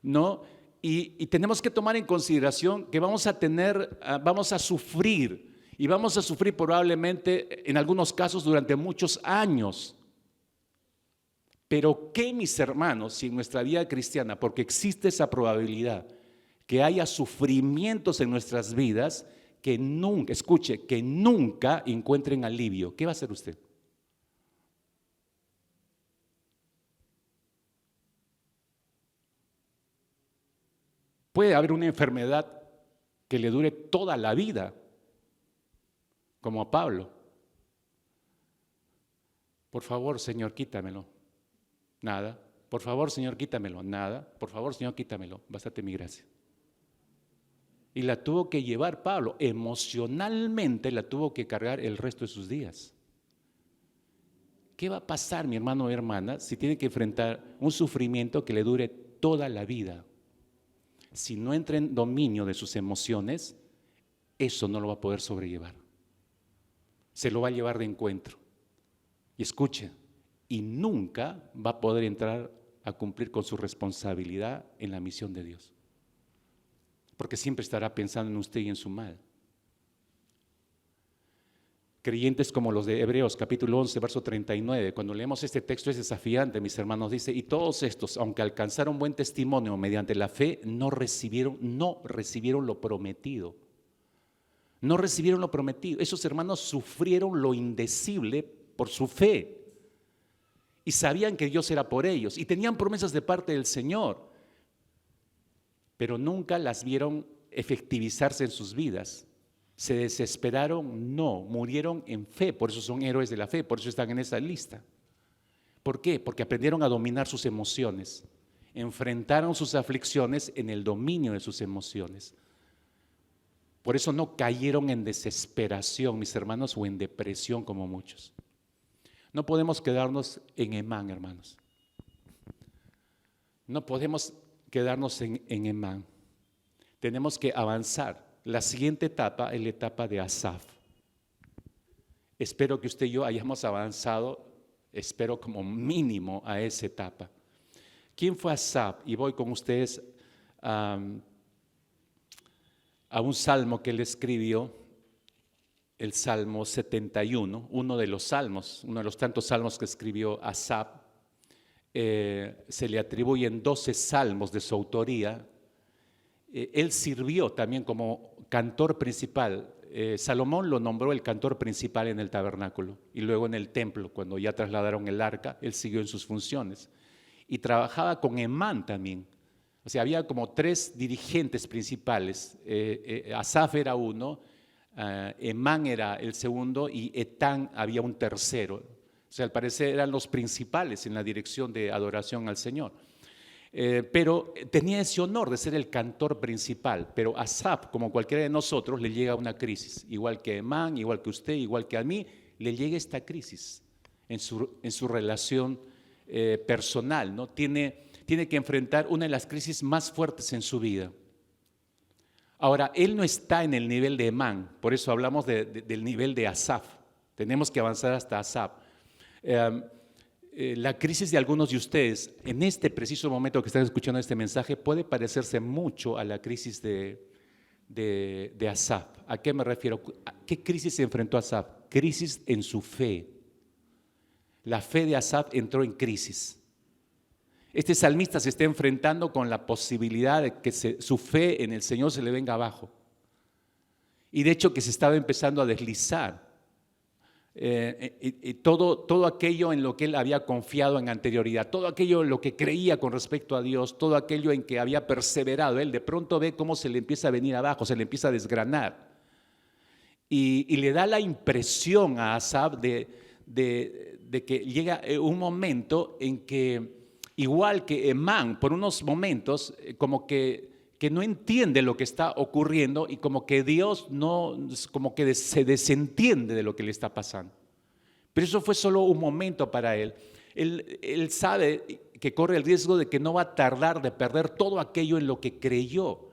Speaker 1: ¿no? Y tenemos que tomar en consideración que vamos a sufrir, y vamos a sufrir probablemente en algunos casos durante muchos años. Pero ¿qué, mis hermanos, si en nuestra vida cristiana, porque existe esa probabilidad, que haya sufrimientos en nuestras vidas que nunca, escuche, que nunca encuentren alivio? ¿Qué va a hacer usted? Puede haber una enfermedad que le dure toda la vida, como a Pablo. Por favor, Señor, quítamelo. Nada. Por favor, Señor, quítamelo. Nada. Por favor, Señor, quítamelo. Bástate mi gracia. Y la tuvo que llevar Pablo. Emocionalmente la tuvo que cargar el resto de sus días. ¿Qué va a pasar, mi hermano o hermana, si tiene que enfrentar un sufrimiento que le dure toda la vida? Si no entra en dominio de sus emociones, eso no lo va a poder sobrellevar. Se lo va a llevar de encuentro. Y escuche, y nunca va a poder entrar a cumplir con su responsabilidad en la misión de Dios, porque siempre estará pensando en usted y en su mal. Creyentes como los de Hebreos capítulo 11 verso 39, cuando leemos este texto es desafiante, mis hermanos, dice: y todos estos, aunque alcanzaron buen testimonio mediante la fe, no recibieron lo prometido. No recibieron lo prometido. Esos hermanos sufrieron lo indecible por su fe. Y sabían que Dios era por ellos, y tenían promesas de parte del Señor, pero nunca las vieron efectivizarse en sus vidas. ¿Se desesperaron? No, murieron en fe, por eso son héroes de la fe, por eso están en esa lista. ¿Por qué? Porque aprendieron a dominar sus emociones, enfrentaron sus aflicciones en el dominio de sus emociones. Por eso no cayeron en desesperación, mis hermanos, o en depresión como muchos. No podemos quedarnos en Emán, hermanos. No podemos quedarnos en Emán. Tenemos que avanzar. La siguiente etapa es la etapa de Asaf. Espero que usted y yo hayamos avanzado, espero como mínimo a esa etapa. ¿Quién fue Asaf? Y voy con ustedes a un salmo que él escribió, el Salmo 71, uno de los tantos salmos que escribió Asaf. Se le atribuyen 12 salmos de su autoría. Él sirvió también como cantor principal. Salomón lo nombró el cantor principal en el tabernáculo, y luego en el templo, cuando ya trasladaron el arca, él siguió en sus funciones. Y trabajaba con Emán también. O sea, había como 3 dirigentes principales. Asaf era uno, Emán era el segundo, y Etán había un tercero. O sea, al parecer eran los principales en la dirección de adoración al Señor. Pero tenía ese honor de ser el cantor principal. Pero a Asaf, como cualquiera de nosotros, le llega una crisis. Igual que a Emán, igual que a usted, igual que a mí, le llega esta crisis en su relación personal, ¿no? Tiene que enfrentar una de las crisis más fuertes en su vida. Ahora, él no está en el nivel de Emán, por eso hablamos del nivel de Asaf. Tenemos que avanzar hasta Asaf. La crisis de algunos de ustedes, en este preciso momento que están escuchando este mensaje, puede parecerse mucho a la crisis de Asaf. ¿A qué me refiero? ¿A qué crisis se enfrentó Asaf? Crisis en su fe. La fe de Asaf entró en crisis. Este salmista se está enfrentando con la posibilidad de que su fe en el Señor se le venga abajo. Y de hecho que se estaba empezando a deslizar. Todo aquello en lo que él había confiado en anterioridad, todo aquello en lo que creía con respecto a Dios, todo aquello en que había perseverado, él de pronto ve cómo se le empieza a venir abajo, se le empieza a desgranar. Y le da la impresión a Asaf de que llega un momento en que, igual que Emán, por unos momentos, como que no entiende lo que está ocurriendo y como que Dios como que se desentiende de lo que le está pasando. Pero eso fue solo un momento para él. Él sabe que corre el riesgo de que no va a tardar de perder todo aquello en lo que creyó.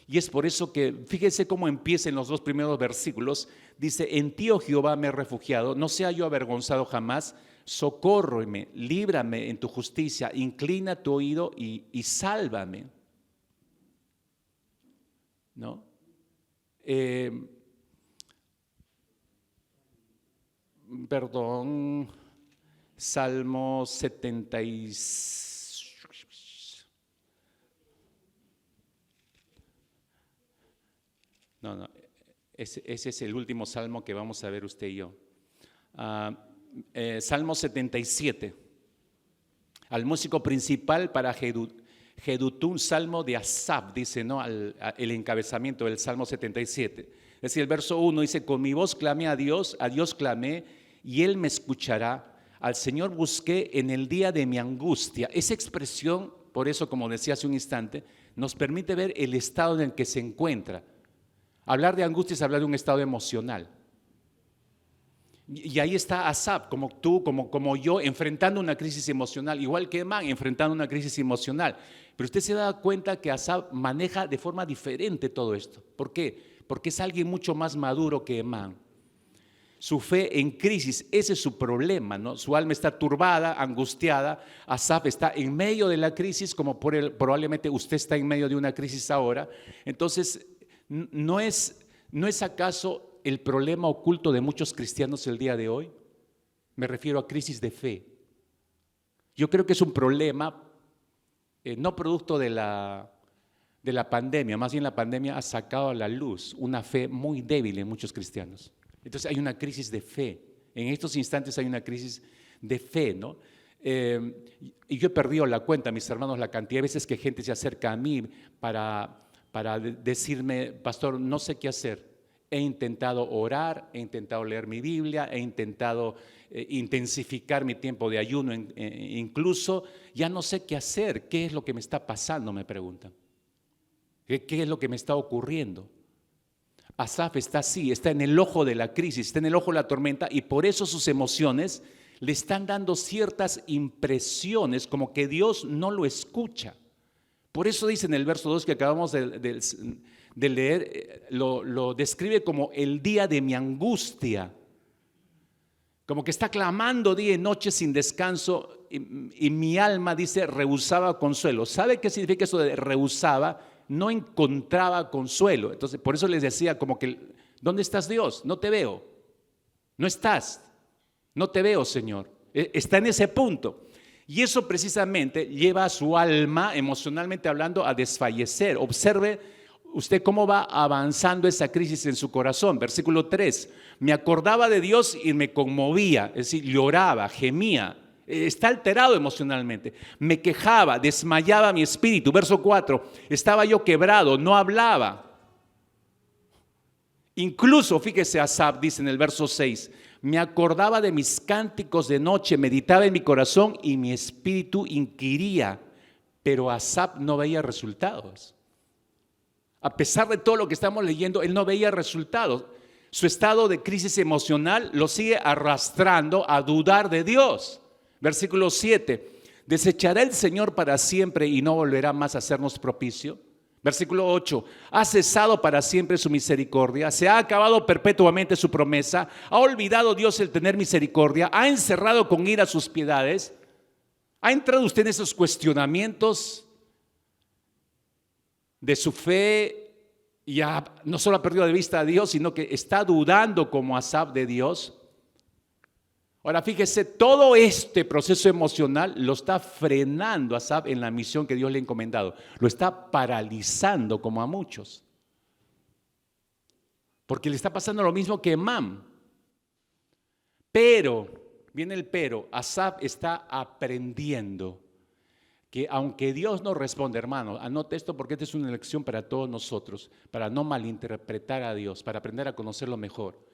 Speaker 1: Y es por eso que, fíjense cómo empieza en los 2 primeros versículos. Dice: en ti, oh Jehová, me he refugiado, no sea yo avergonzado jamás. Socórreme, líbrame en tu justicia, inclina tu oído y sálvame. ¿No? Salmo 76. No, ese es el último salmo que vamos a ver usted y yo. Salmo 77. Al músico principal para Jedutún, salmo de Asaf, dice, ¿no? El encabezamiento del Salmo 77. Es decir, el verso 1 dice: con mi voz clamé a Dios clamé y Él me escuchará. Al Señor busqué en el día de mi angustia. Esa expresión, por eso, como decía hace un instante, nos permite ver el estado en el que se encuentra. Hablar de angustia es hablar de un estado emocional. Y ahí está Asaf, como tú, como yo, enfrentando una crisis emocional, igual que Emán, enfrentando una crisis emocional. Pero usted se da cuenta que Asaf maneja de forma diferente todo esto. ¿Por qué? Porque es alguien mucho más maduro que Emán. Su fe en crisis, ese es su problema, ¿no? Su alma está turbada, angustiada. Asaf está en medio de la crisis, como probablemente usted está en medio de una crisis ahora. Entonces, ¿no es acaso el problema oculto de muchos cristianos el día de hoy? Me refiero a crisis de fe. Yo creo que es un problema no producto de la pandemia, más bien la pandemia ha sacado a la luz una fe muy débil en muchos cristianos. Entonces hay una crisis de fe. En estos instantes hay una crisis de fe, ¿no? Y yo he perdido la cuenta, mis hermanos, la cantidad de veces que gente se acerca a mí para decirme: pastor, no sé qué hacer. He intentado orar, he intentado leer mi Biblia, he intentado intensificar mi tiempo de ayuno, incluso ya no sé qué hacer. ¿Qué es lo que me está pasando?, me preguntan. ¿Qué es lo que me está ocurriendo? Asaf está así, está en el ojo de la crisis, está en el ojo de la tormenta, y por eso sus emociones le están dando ciertas impresiones como que Dios no lo escucha. Por eso dice en el verso 2 que acabamos de leer, lo describe como el día de mi angustia. Como que está clamando día y noche sin descanso, y mi alma, dice, rehusaba consuelo. ¿Sabe qué significa eso de rehusaba? No encontraba consuelo. Entonces, por eso les decía como que: ¿dónde estás, Dios? No te veo. No estás. No te veo, Señor. Está en ese punto. Y eso precisamente lleva a su alma, emocionalmente hablando, a desfallecer. Observe usted cómo va avanzando esa crisis en su corazón. Versículo 3. Me acordaba de Dios y me conmovía, es decir, lloraba, gemía. Está alterado emocionalmente. Me quejaba, desmayaba mi espíritu. Verso 4. Estaba yo quebrado, no hablaba. Incluso, fíjese, Asaf dice en el verso 6: me acordaba de mis cánticos de noche, meditaba en mi corazón y mi espíritu inquiría. Pero Asaf no veía resultados. A pesar de todo lo que estamos leyendo, él no veía resultados. Su estado de crisis emocional lo sigue arrastrando a dudar de Dios. Versículo 7. ¿Desechará el Señor para siempre y no volverá más a hacernos propicio? Versículo 8, ha cesado para siempre su misericordia, se ha acabado perpetuamente su promesa, ha olvidado Dios el tener misericordia, ha encerrado con ira sus piedades. ¿Ha entrado usted en esos cuestionamientos de su fe? Ya no solo ha perdido de vista a Dios, sino que está dudando como Asaf de Dios. Ahora fíjese, todo este proceso emocional lo está frenando Asaf en la misión que Dios le ha encomendado. Lo está paralizando como a muchos. Porque le está pasando lo mismo que Emán. Pero, viene el pero, Asaf está aprendiendo que aunque Dios no responde, hermano, anote esto porque esta es una lección para todos nosotros, para no malinterpretar a Dios, para aprender a conocerlo mejor.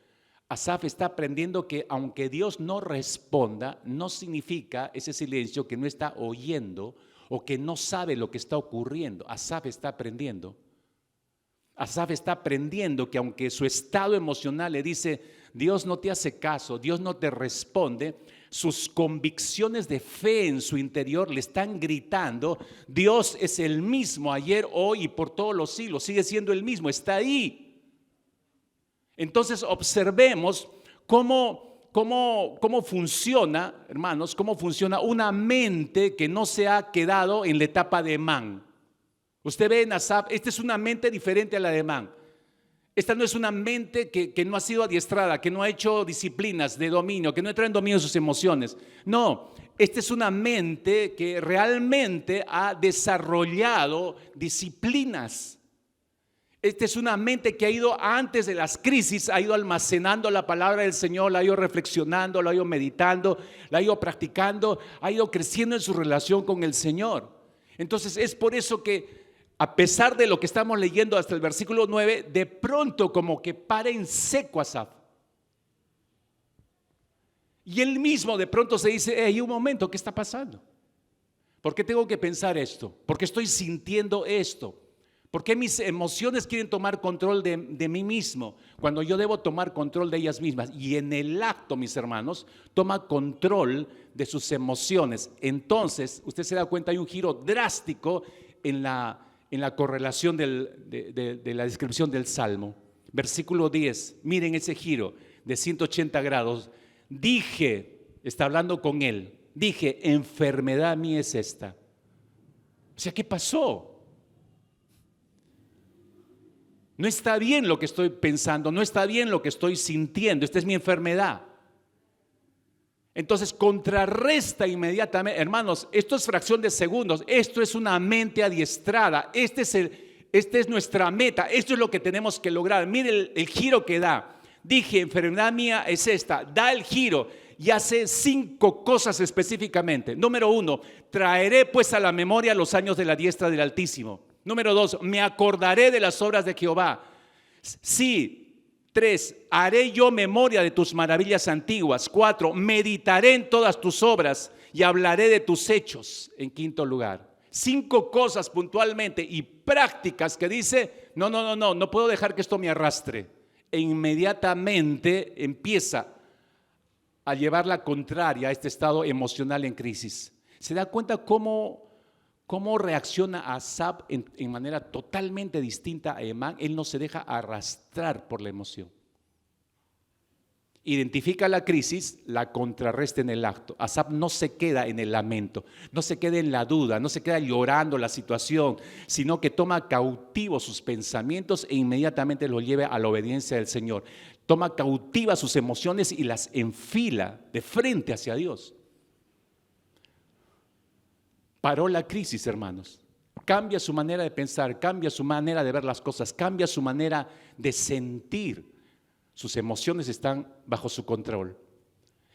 Speaker 1: Asaf está aprendiendo que aunque Dios no responda, no significa ese silencio que no está oyendo o que no sabe lo que está ocurriendo. Asaf está aprendiendo. Asaf está aprendiendo que aunque su estado emocional le dice, Dios no te hace caso, Dios no te responde, sus convicciones de fe en su interior le están gritando, Dios es el mismo ayer, hoy y por todos los siglos, sigue siendo el mismo, está ahí. Entonces observemos cómo funciona, hermanos, cómo funciona una mente que no se ha quedado en la etapa de Emán. Usted ve en Asaf, esta es una mente diferente a la de Emán. Esta no es una mente que no ha sido adiestrada, que no ha hecho disciplinas de dominio, que no entra en dominio de sus emociones. No, esta es una mente que realmente ha desarrollado disciplinas. Esta es una mente que ha ido antes de las crisis, ha ido almacenando la palabra del Señor, la ha ido reflexionando, la ha ido meditando, la ha ido practicando, ha ido creciendo en su relación con el Señor. Entonces es por eso que a pesar de lo que estamos leyendo hasta el versículo 9, de pronto como que para en seco Asaf. Y él mismo de pronto se dice, hay un momento, ¿qué está pasando? ¿Por qué tengo que pensar esto? ¿Por qué estoy sintiendo esto? ¿Por qué mis emociones quieren tomar control de mí mismo cuando yo debo tomar control de ellas mismas? Y en el acto, mis hermanos, toma control de sus emociones. Entonces, usted se da cuenta, hay un giro drástico en la correlación de la descripción del Salmo. Versículo 10, miren ese giro de 180 grados. Dije, está hablando con él, dije, enfermedad mía es esta. O sea, ¿qué pasó? No está bien lo que estoy pensando, no está bien lo que estoy sintiendo, esta es mi enfermedad. Entonces contrarresta inmediatamente, hermanos, esto es fracción de segundos, esto es una mente adiestrada, esta es nuestra meta, esto es lo que tenemos que lograr. Mire el giro que da. Dije, enfermedad mía es esta, da el giro y hace 5 cosas específicamente. Número 1, traeré pues a la memoria los años de la diestra del Altísimo. Número 2, me acordaré de las obras de Jehová. Sí. 3, haré yo memoria de tus maravillas antiguas. 4, meditaré en todas tus obras y hablaré de tus hechos. En quinto lugar, 5 cosas puntualmente y prácticas que dice, no puedo dejar que esto me arrastre. E inmediatamente empieza a llevar la contraria a este estado emocional en crisis. ¿Se da cuenta cómo reacciona Asaf en manera totalmente distinta a Emán? Él no se deja arrastrar por la emoción. Identifica la crisis, la contrarresta en el acto. Asaf no se queda en el lamento, no se queda en la duda, no se queda llorando la situación, sino que toma cautivo sus pensamientos e inmediatamente los lleva a la obediencia del Señor. Toma cautiva sus emociones y las enfila de frente hacia Dios. Paró la crisis, hermanos. Cambia su manera de pensar, cambia su manera de ver las cosas, cambia su manera de sentir. Sus emociones están bajo su control.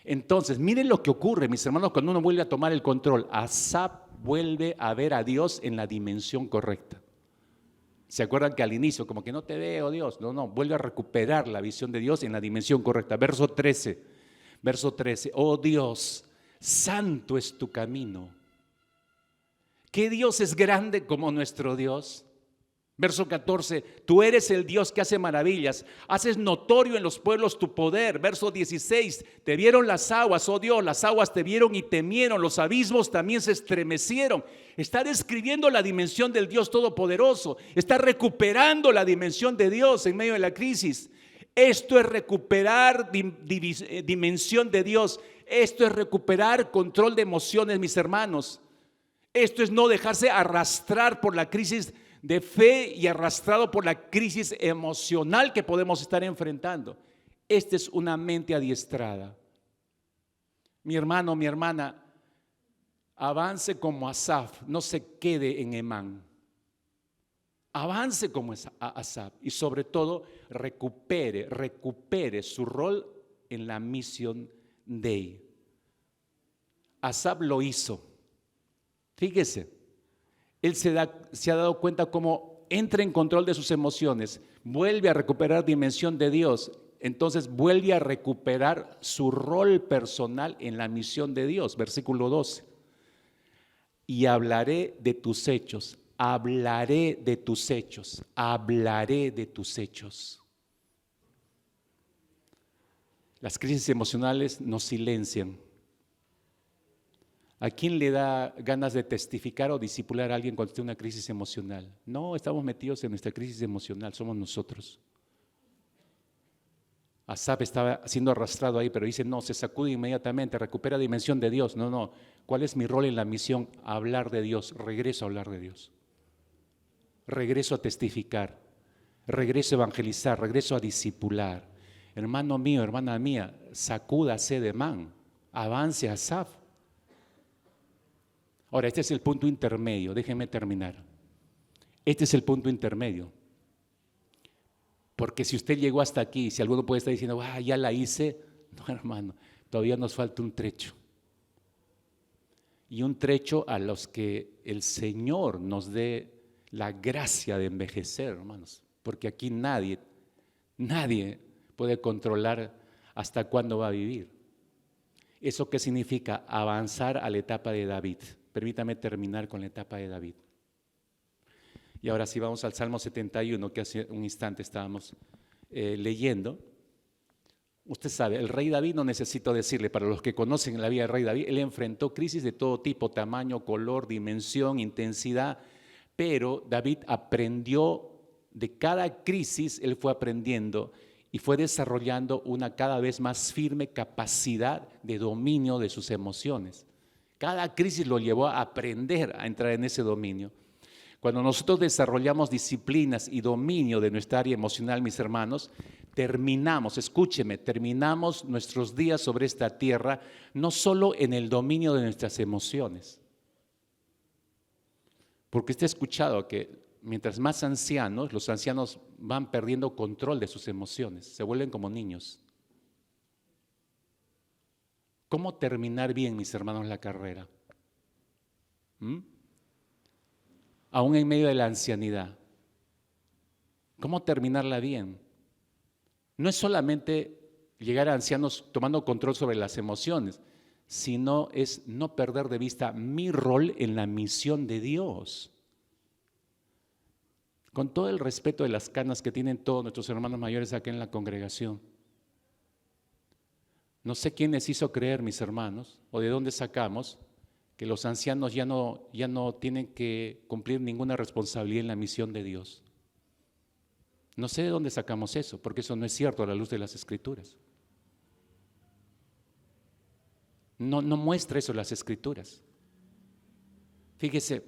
Speaker 1: Entonces, miren lo que ocurre, mis hermanos, cuando uno vuelve a tomar el control. Asaf vuelve a ver a Dios en la dimensión correcta. ¿Se acuerdan que al inicio, como que no te veo, Dios? No, vuelve a recuperar la visión de Dios en la dimensión correcta. Verso 13, oh Dios, santo es tu camino. ¿Qué Dios es grande como nuestro Dios? Verso 14, tú eres el Dios que hace maravillas, haces notorio en los pueblos tu poder. Verso 16, te vieron las aguas, oh Dios, las aguas te vieron y temieron, los abismos también se estremecieron. Está describiendo la dimensión del Dios Todopoderoso, está recuperando la dimensión de Dios en medio de la crisis. Esto es recuperar dimensión de Dios, esto es recuperar control de emociones, mis hermanos. Esto es no dejarse arrastrar por la crisis de fe y arrastrado por la crisis emocional que podemos estar enfrentando. Esta es una mente adiestrada. Mi hermano, mi hermana, avance como Asaf, no se quede en Emán. Avance como Asaf y sobre todo recupere su rol en la misión Dei. Asaf lo hizo. Fíjese, él se ha dado cuenta cómo entra en control de sus emociones, vuelve a recuperar dimensión de Dios, entonces vuelve a recuperar su rol personal en la misión de Dios. Versículo 12. Y hablaré de tus hechos, hablaré de tus hechos, hablaré de tus hechos. Las crisis emocionales nos silencian. ¿A quién le da ganas de testificar o discipular a alguien cuando tiene una crisis emocional? No, estamos metidos en nuestra crisis emocional, somos nosotros. Asaf estaba siendo arrastrado ahí, pero dice, no, se sacude inmediatamente, recupera dimensión de Dios. No, ¿cuál es mi rol en la misión? Hablar de Dios, regreso a hablar de Dios. Regreso a testificar, regreso a evangelizar, regreso a discipular. Hermano mío, hermana mía, sacúdase de man, avance Asaf. Ahora, este es el punto intermedio, déjenme terminar. Este es el punto intermedio. Porque si usted llegó hasta aquí, si alguno puede estar diciendo, ya la hice, no, hermano, todavía nos falta un trecho. Y un trecho a los que el Señor nos dé la gracia de envejecer, hermanos. Porque aquí nadie puede controlar hasta cuándo va a vivir. ¿Eso qué significa? Avanzar a la etapa de David. Permítame terminar con la etapa de David. Y ahora sí vamos al Salmo 71, que hace un instante estábamos leyendo. Usted sabe, el rey David, no necesito decirle, para los que conocen la vida del rey David, él enfrentó crisis de todo tipo, tamaño, color, dimensión, intensidad, pero David aprendió de cada crisis, él fue aprendiendo y fue desarrollando una cada vez más firme capacidad de dominio de sus emociones. Cada crisis lo llevó a aprender a entrar en ese dominio. Cuando nosotros desarrollamos disciplinas y dominio de nuestra área emocional, mis hermanos, terminamos nuestros días sobre esta tierra, no solo en el dominio de nuestras emociones. Porque usted ha escuchado que mientras más ancianos, los ancianos van perdiendo control de sus emociones, se vuelven como niños. ¿Cómo terminar bien, mis hermanos, la carrera? Aún en medio de la ancianidad. ¿Cómo terminarla bien? No es solamente llegar a ancianos tomando control sobre las emociones, sino es no perder de vista mi rol en la misión de Dios. Con todo el respeto de las canas que tienen todos nuestros hermanos mayores aquí en la congregación. No sé quién les hizo creer, mis hermanos, o de dónde sacamos que los ancianos ya no tienen que cumplir ninguna responsabilidad en la misión de Dios. No sé de dónde sacamos eso, porque eso no es cierto a la luz de las Escrituras. No muestra eso las Escrituras. Fíjese,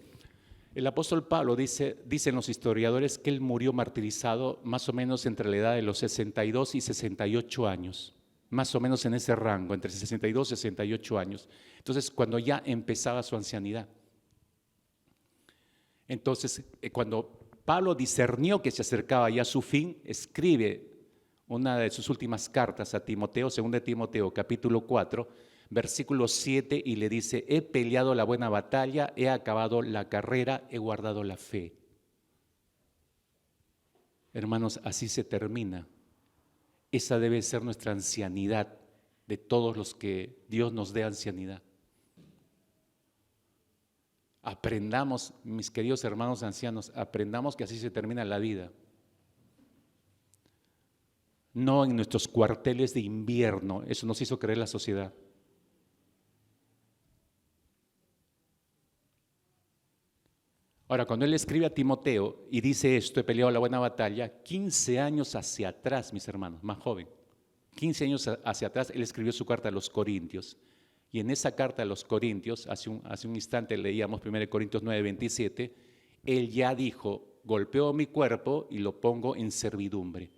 Speaker 1: el apóstol Pablo dicen los historiadores que él murió martirizado más o menos entre la edad de los 62 y 68 años. Más o menos en ese rango, entre 62 y 68 años. Entonces, cuando ya empezaba su ancianidad. Entonces, cuando Pablo discernió que se acercaba ya a su fin, escribe una de sus últimas cartas a Timoteo, 2 Timoteo, capítulo 4, versículo 7, y le dice, he peleado la buena batalla, he acabado la carrera, he guardado la fe. Hermanos, así se termina. Esa debe ser nuestra ancianidad, de todos los que Dios nos dé ancianidad. aprendamos, mis queridos hermanos ancianos, aprendamos que así se termina la vida. No en nuestros cuarteles de invierno, eso nos hizo creer la sociedad. Ahora, cuando él escribe a Timoteo y dice esto, he peleado la buena batalla, 15 años hacia atrás, mis hermanos, más joven, 15 años hacia atrás, él escribió su carta a los Corintios. Y en esa carta a los Corintios, hace un instante leíamos 1 Corintios 9:27, él ya dijo, golpeo mi cuerpo y lo pongo en servidumbre.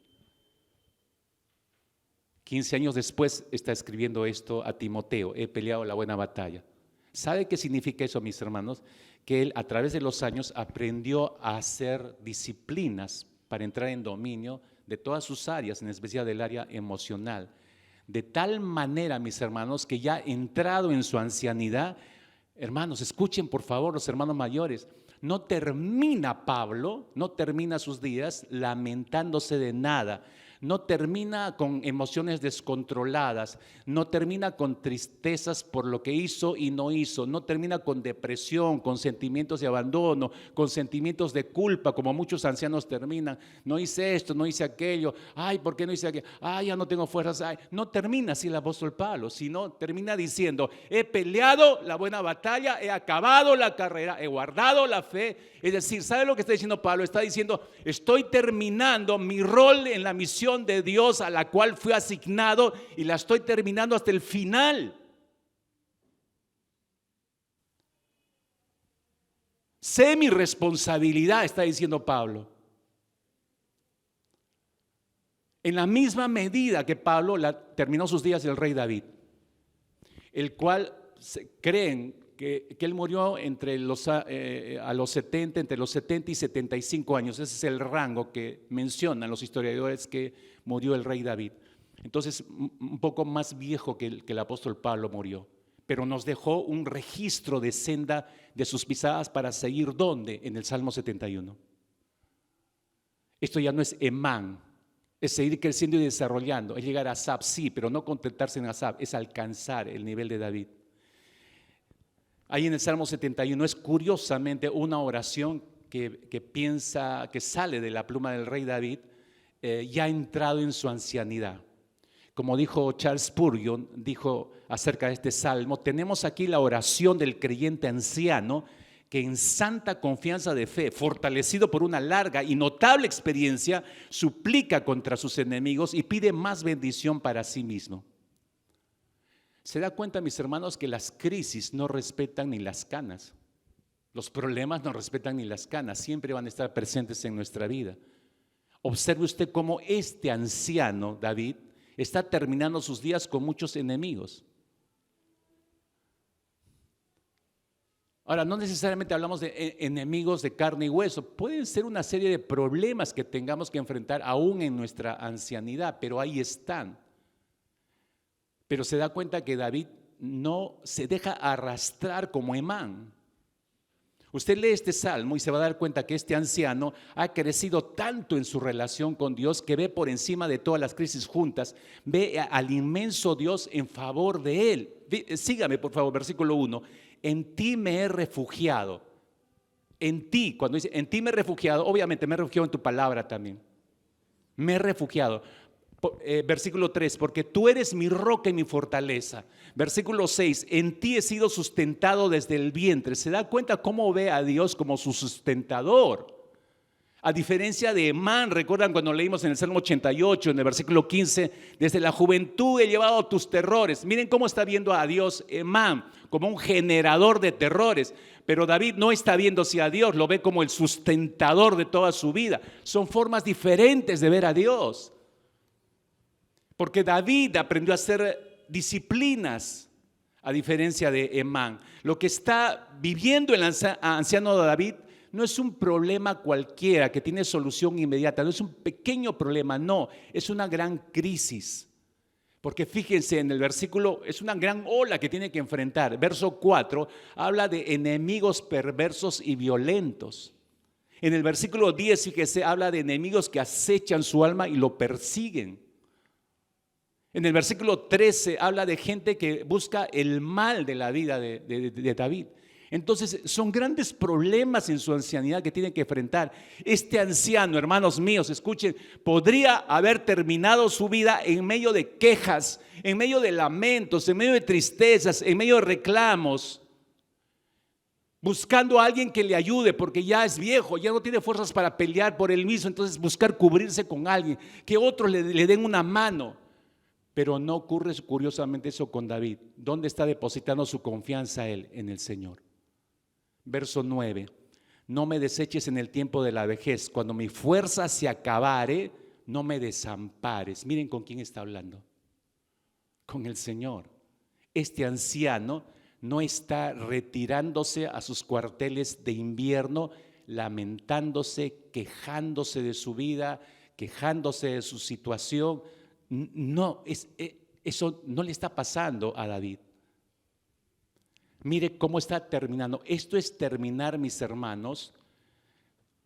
Speaker 1: 15 años después está escribiendo esto a Timoteo, he peleado la buena batalla. ¿Sabe qué significa eso, mis hermanos? Que él a través de los años aprendió a hacer disciplinas para entrar en dominio de todas sus áreas, en especial del área emocional. De tal manera, mis hermanos, que ya entrado en su ancianidad, hermanos, escuchen por favor los hermanos mayores, no termina Pablo, no termina sus días lamentándose de nada. No termina con emociones descontroladas, no termina con tristezas por lo que hizo y no hizo, no termina con depresión, con sentimientos de abandono, con sentimientos de culpa, como muchos ancianos terminan. No hice esto, no hice aquello, ay, ¿por qué no hice aquello? Ay, ya no tengo fuerzas. Ay. No termina así el apóstol Pablo, sino termina diciendo, he peleado la buena batalla, he acabado la carrera, he guardado la fe. Es decir, ¿sabe lo que está diciendo Pablo? Está diciendo, estoy terminando mi rol en la misión de Dios a la cual fui asignado y la estoy terminando hasta el final. Sé mi responsabilidad, está diciendo Pablo. En la misma medida que Pablo terminó sus días el rey David, el cual creen que él murió entre a los 70, entre los 70 y 75 años. Ese es el rango que mencionan los historiadores que murió el rey David. Entonces, un poco más viejo que el apóstol Pablo murió. Pero nos dejó un registro de senda de sus pisadas para seguir ¿dónde? En el Salmo 71. Esto ya no es Emán, es seguir creciendo y desarrollando, es llegar a Asaf, sí, pero no contentarse en Asaf, es alcanzar el nivel de David. Ahí en el Salmo 71 es curiosamente una oración que sale de la pluma del rey David, ya entrado en su ancianidad. Como dijo Charles Spurgeon, dijo acerca de este salmo, tenemos aquí la oración del creyente anciano que en santa confianza de fe, fortalecido por una larga y notable experiencia, suplica contra sus enemigos y pide más bendición para sí mismo. Se da cuenta, mis hermanos, que las crisis no respetan ni las canas. Los problemas no respetan ni las canas, siempre van a estar presentes en nuestra vida. Observe usted cómo este anciano, David, está terminando sus días con muchos enemigos. Ahora, no necesariamente hablamos de enemigos de carne y hueso, pueden ser una serie de problemas que tengamos que enfrentar aún en nuestra ancianidad, pero ahí están. Pero se da cuenta que David no se deja arrastrar como Emán. Usted lee este salmo y se va a dar cuenta que este anciano ha crecido tanto en su relación con Dios que ve por encima de todas las crisis juntas, ve al inmenso Dios en favor de él. Sígame por favor, versículo 1. En ti me he refugiado. En ti, cuando dice en ti me he refugiado, obviamente me he refugiado en tu palabra también. Me he refugiado. Versículo 3, porque tú eres mi roca y mi fortaleza. Versículo 6, en ti he sido sustentado desde el vientre. ¿Se da cuenta cómo ve a Dios como su sustentador? A diferencia de Emán, recuerdan cuando leímos en el Salmo 88, en el versículo 15, desde la juventud he llevado tus terrores. Miren cómo está viendo a Dios Emán, como un generador de terrores. Pero David no está viéndose a Dios, lo ve como el sustentador de toda su vida. Son formas diferentes de ver a Dios. Porque David aprendió a hacer disciplinas, a diferencia de Emán. Lo que está viviendo el anciano David no es un problema cualquiera que tiene solución inmediata, no es un pequeño problema, no, es una gran crisis. Porque fíjense en el versículo, es una gran ola que tiene que enfrentar. Verso 4 habla de enemigos perversos y violentos. En el versículo 10, fíjese, habla de enemigos que acechan su alma y lo persiguen. En el versículo 13 habla de gente que busca el mal de la vida de David. Entonces son grandes problemas en su ancianidad que tiene que enfrentar. Este anciano, hermanos míos, escuchen, podría haber terminado su vida en medio de quejas, en medio de lamentos, en medio de tristezas, en medio de reclamos, buscando a alguien que le ayude porque ya es viejo, ya no tiene fuerzas para pelear por él mismo. Entonces buscar cubrirse con alguien, que otros le den una mano. Pero no ocurre curiosamente eso con David. ¿Dónde está depositando su confianza él? En el Señor. Verso 9, no me deseches en el tiempo de la vejez, cuando mi fuerza se acabare, no me desampares. Miren con quién está hablando, con el Señor. Este anciano no está retirándose a sus cuarteles de invierno, lamentándose, quejándose de su vida, quejándose de su situación. No, eso no le está pasando a David. Mire cómo está terminando. Esto es terminar, mis hermanos,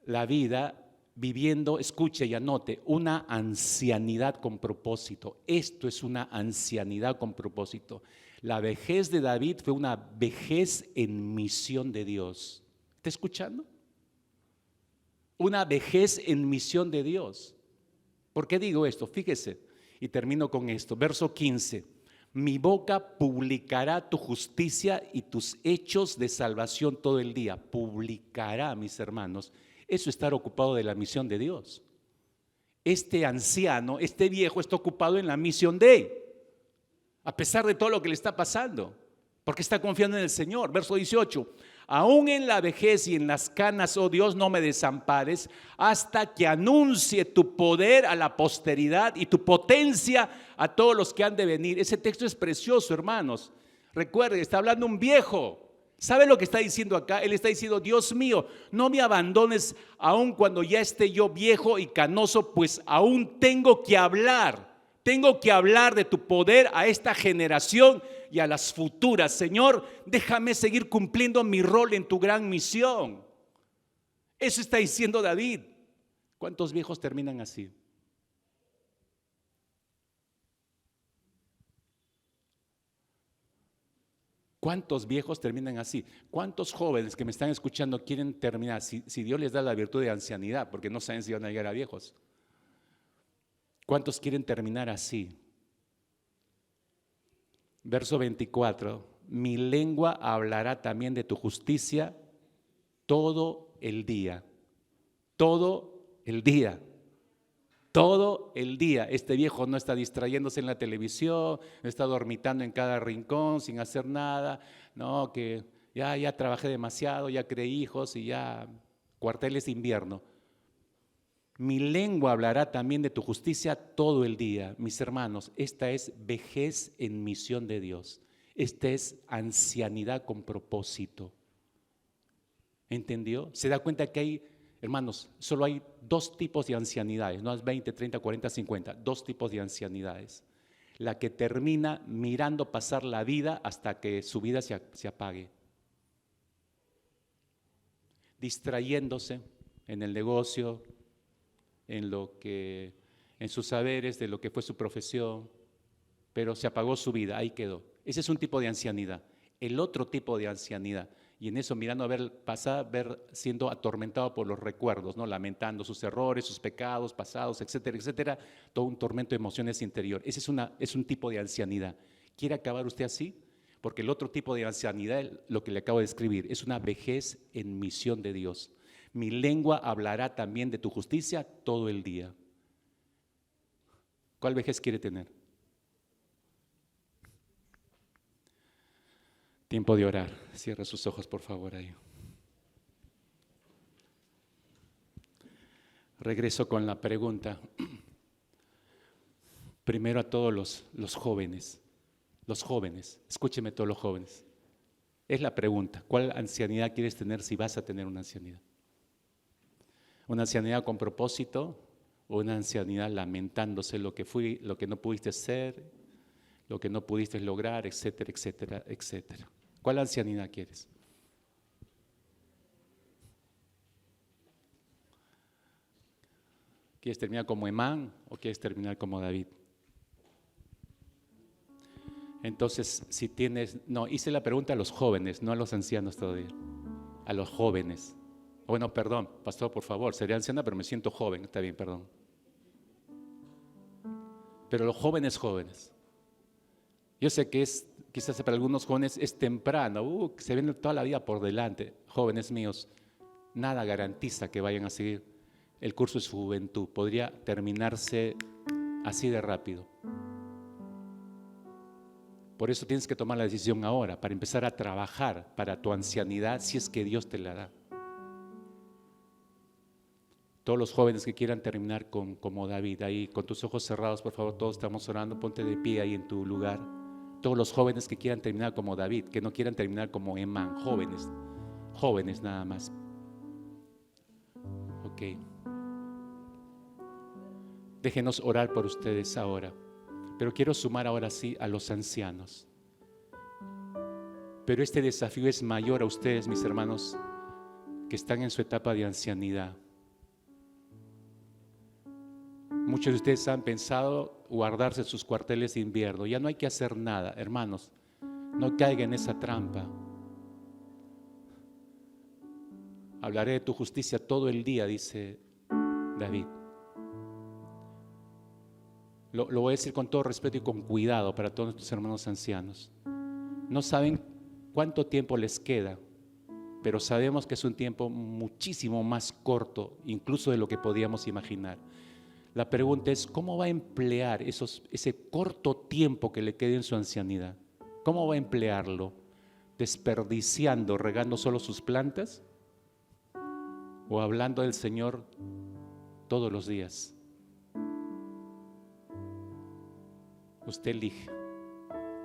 Speaker 1: la vida viviendo, escuche y anote, una ancianidad con propósito. Esto es una ancianidad con propósito. La vejez de David fue una vejez en misión de Dios. ¿Está escuchando? Una vejez en misión de Dios. ¿Por qué digo esto? Fíjese, y termino con esto. Verso 15. Mi boca publicará tu justicia y tus hechos de salvación todo el día. Publicará, mis hermanos. Eso es estar ocupado de la misión de Dios. Este anciano, este viejo está ocupado en la misión de él, a pesar de todo lo que le está pasando, porque está confiando en el Señor. Verso 18. Aún en la vejez y en las canas, oh Dios, no me desampares, hasta que anuncie tu poder a la posteridad y tu potencia a todos los que han de venir. Ese texto es precioso, hermanos. Recuerden, está hablando un viejo. ¿Sabe lo que está diciendo acá? Él está diciendo: Dios mío, no me abandones aun cuando ya esté yo viejo y canoso, pues aún tengo que hablar de tu poder a esta generación y a las futuras. Señor, déjame seguir cumpliendo mi rol en tu gran misión. Eso está diciendo David. ¿Cuántos viejos terminan así? ¿Cuántos viejos terminan así? ¿Cuántos jóvenes que me están escuchando quieren terminar, si Dios les da la virtud de ancianidad, porque no saben si van a llegar a viejos? ¿Cuántos quieren terminar así? Verso 24, mi lengua hablará también de tu justicia todo el día. Todo el día. Todo el día. Este viejo no está distrayéndose en la televisión, no está dormitando en cada rincón sin hacer nada. No, que ya trabajé demasiado, ya creé hijos y ya cuarteles de invierno. Mi lengua hablará también de tu justicia todo el día. Mis hermanos, esta es vejez en misión de Dios. Esta es ancianidad con propósito. ¿Entendió? ¿Se da cuenta que hay, hermanos, solo hay dos tipos de ancianidades? No es 20, 30, 40, 50. Dos tipos de ancianidades. La que termina mirando pasar la vida hasta que su vida se apague. Distrayéndose en el negocio, en sus saberes, de lo que fue su profesión, pero se apagó su vida, ahí quedó. Ese es un tipo de ancianidad. El otro tipo de ancianidad, y en eso mirando a ver pasar, ver siendo atormentado por los recuerdos, ¿no? Lamentando sus errores, sus pecados pasados, etcétera, etcétera, todo un tormento de emociones interior. Ese es un tipo de ancianidad. ¿Quiere acabar usted así? Porque el otro tipo de ancianidad, lo que le acabo de describir, es una vejez en misión de Dios. Mi lengua hablará también de tu justicia todo el día. ¿Cuál vejez quiere tener? Tiempo de orar. Cierra sus ojos, por favor, ahí. Regreso con la pregunta. Primero a todos los jóvenes. Los jóvenes, escúcheme todos los jóvenes. Es la pregunta: ¿cuál ancianidad quieres tener si vas a tener una ancianidad? ¿Una ancianidad con propósito o una ancianidad lamentándose lo que fui, lo que no pudiste ser, lo que no pudiste lograr, etcétera, etcétera, etcétera? ¿Cuál ancianidad quieres? ¿Quieres terminar como Emán o quieres terminar como David? Entonces, si tienes, no, hice la pregunta a los jóvenes, no a los ancianos todavía, a los jóvenes. Bueno, perdón, pastor, por favor, sería anciana, pero me siento joven, está bien, perdón. Pero los jóvenes, yo sé que es, quizás para algunos jóvenes es temprano, se ven toda la vida por delante. Jóvenes míos, nada garantiza que vayan a seguir el curso de su juventud, podría terminarse así de rápido. Por eso tienes que tomar la decisión ahora, para empezar a trabajar para tu ancianidad, si es que Dios te la da. Todos los jóvenes que quieran terminar como David, ahí con tus ojos cerrados, por favor, todos estamos orando, ponte de pie ahí en tu lugar. Todos los jóvenes que quieran terminar como David, que no quieran terminar como Emán, jóvenes nada más. Ok. Déjenos orar por ustedes ahora. Pero quiero sumar ahora sí a los ancianos. Pero este desafío es mayor a ustedes, mis hermanos, que están en su etapa de ancianidad. Muchos de ustedes han pensado guardarse sus cuarteles de invierno. Ya no hay que hacer nada, hermanos. No caigan en esa trampa. Hablaré de tu justicia todo el día, dice David. Lo voy a decir con todo respeto y con cuidado para todos nuestros hermanos ancianos. No saben cuánto tiempo les queda, pero sabemos que es un tiempo muchísimo más corto, incluso de lo que podíamos imaginar. La pregunta es, ¿cómo va a emplear ese corto tiempo que le quede en su ancianidad? ¿Cómo va a emplearlo? ¿Desperdiciando, regando solo sus plantas? ¿O hablando del Señor todos los días? Usted elige.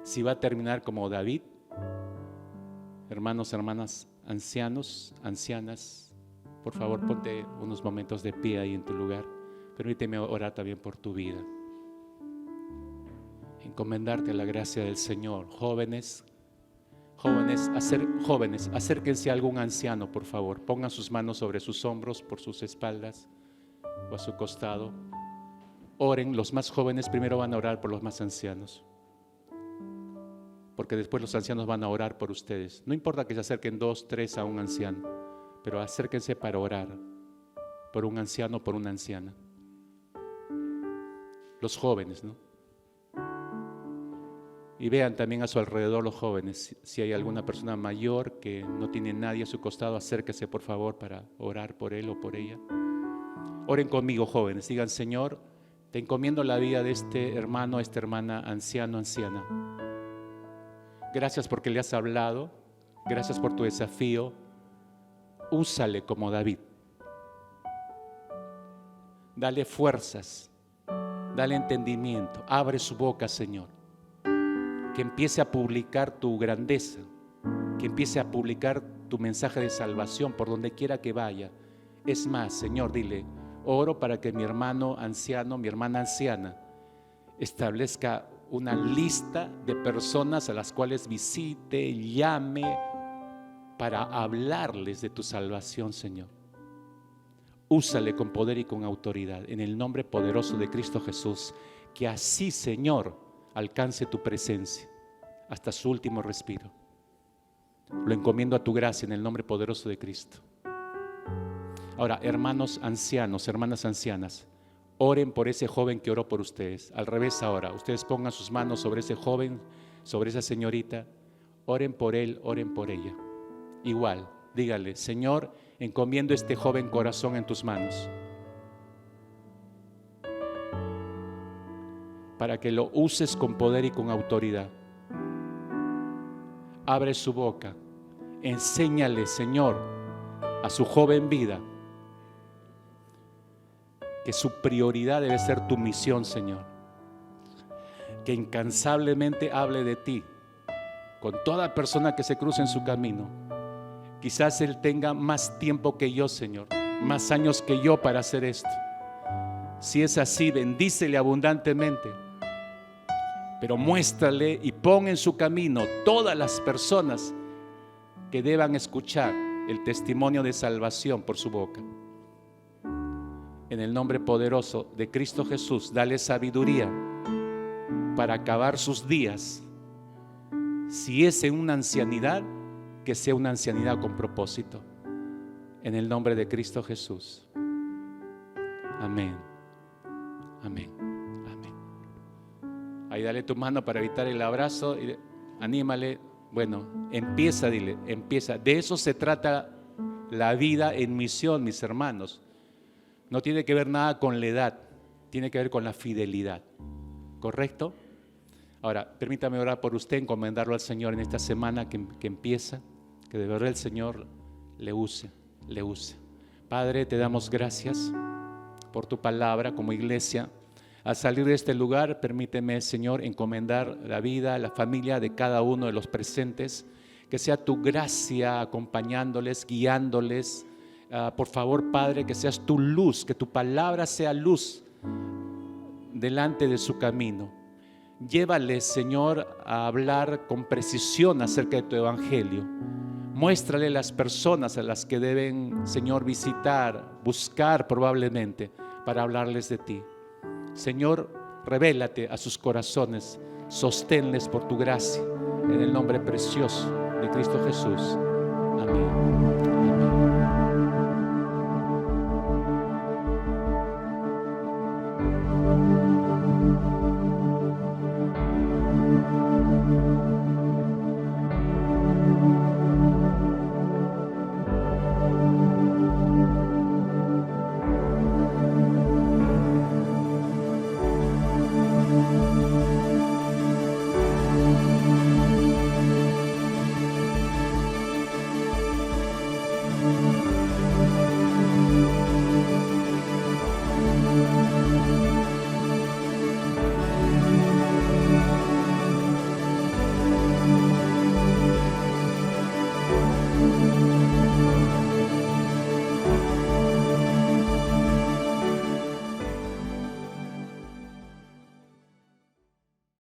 Speaker 1: Si va a terminar como David, hermanos, hermanas, ancianos, ancianas, por favor ponte unos momentos de pie ahí en tu lugar. Permíteme orar también por tu vida. Encomendarte a la gracia del Señor. Jóvenes, acérquense a algún anciano, por favor. Pongan sus manos sobre sus hombros, por sus espaldas o a su costado. Oren, los más jóvenes primero van a orar por los más ancianos, porque después los ancianos van a orar por ustedes. No importa que se acerquen 2, 3 a un anciano, pero acérquense para orar por un anciano, por una anciana. Los jóvenes, ¿no? Y vean también a su alrededor los jóvenes, si hay alguna persona mayor que no tiene nadie a su costado, acérquese por favor para orar por él o por ella. Oren conmigo, jóvenes, digan: Señor, te encomiendo la vida de este hermano, esta hermana, anciano, anciana. Gracias porque le has hablado, gracias por tu desafío. Úsale como David. Dale fuerzas, dale entendimiento, abre su boca, Señor. Que empiece a publicar tu grandeza, que empiece a publicar tu mensaje de salvación por donde quiera que vaya. Es más, Señor, dile: oro para que mi hermano anciano, mi hermana anciana, establezca una lista de personas a las cuales visite, llame, para hablarles de tu salvación, Señor. Úsale con poder y con autoridad, en el nombre poderoso de Cristo Jesús. Que así, Señor, alcance tu presencia hasta su último respiro. Lo encomiendo a tu gracia en el nombre poderoso de Cristo. Ahora, hermanos ancianos, hermanas ancianas, oren por ese joven que oró por ustedes. Al revés ahora, ustedes pongan sus manos sobre ese joven, sobre esa señorita. Oren por él, oren por ella. Igual, dígale: Señor, encomiendo este joven corazón en tus manos, para que lo uses con poder y con autoridad. Abre su boca, enséñale, Señor, a su joven vida que su prioridad debe ser tu misión, Señor. Que incansablemente hable de ti con toda persona que se cruce en su camino. Quizás él tenga más tiempo que yo, Señor, más años que yo para hacer esto. Si es así, bendícele abundantemente, pero muéstrale y pon en su camino todas las personas que deban escuchar el testimonio de salvación por su boca. En el nombre poderoso de Cristo Jesús, dale sabiduría para acabar sus días Si es en una ancianidad, que sea una ancianidad con propósito. En el nombre de Cristo Jesús. Amén. Amén. Amén. Ahí dale tu mano para evitar el abrazo y anímale. Bueno, empieza, dile, empieza. De eso se trata la vida en misión, mis hermanos. No tiene que ver nada con la edad, tiene que ver con la fidelidad. ¿Correcto? Ahora, permítame orar por usted, encomendarlo al Señor en esta semana que empieza, que de verdad el Señor le use. Padre, te damos gracias por tu palabra como iglesia. Al salir de este lugar, permíteme, Señor, encomendar la vida, la familia de cada uno de los presentes. Que sea tu gracia acompañándoles, guiándoles. Por favor, Padre, que seas tu luz, que tu palabra sea luz delante de su camino. Llévales, Señor, a hablar con precisión acerca de tu evangelio. Muéstrale las personas a las que deben, Señor, visitar, buscar probablemente para hablarles de ti. Señor, revélate a sus corazones, sosténles por tu gracia, en el nombre precioso de Cristo Jesús. Amén.